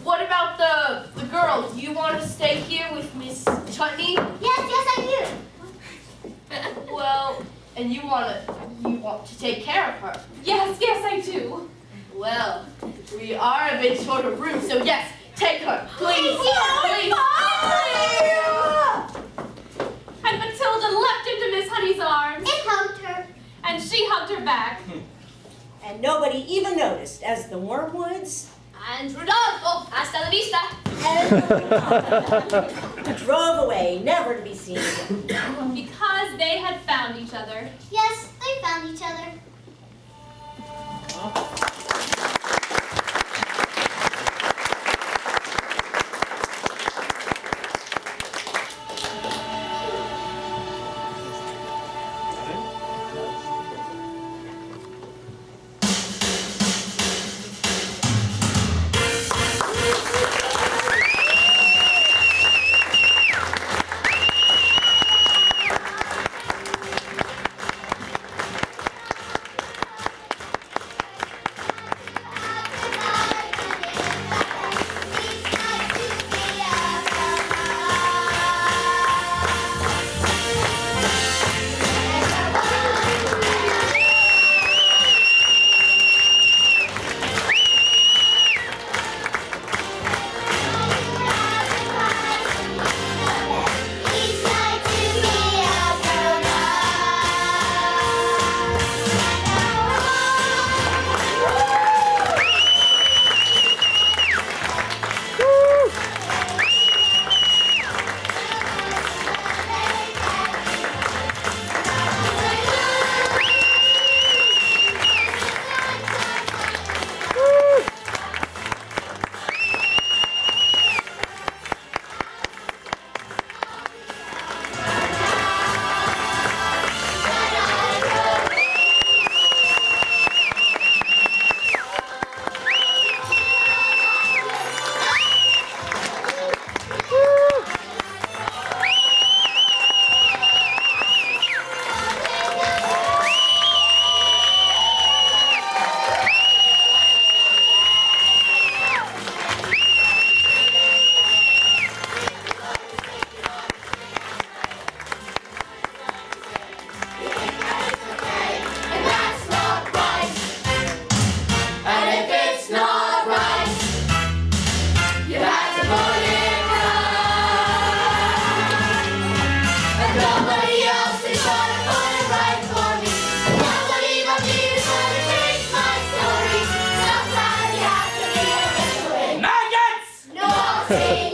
What about the girl? Do you want to stay here with Miss Chutney? Yes, I Well, and you want to take care of her. Yes, I do. Well, we are a bit short of room, so yes, take her, please. Please. And Matilda leapt into Miss Honey's arms, do. It hugged her. and she hugged her back. And nobody even noticed as the wormwoods And Rodolfo, hasta la vista! drove away, never to be seen again. Because they had found each other. Yes, they found each other. Sing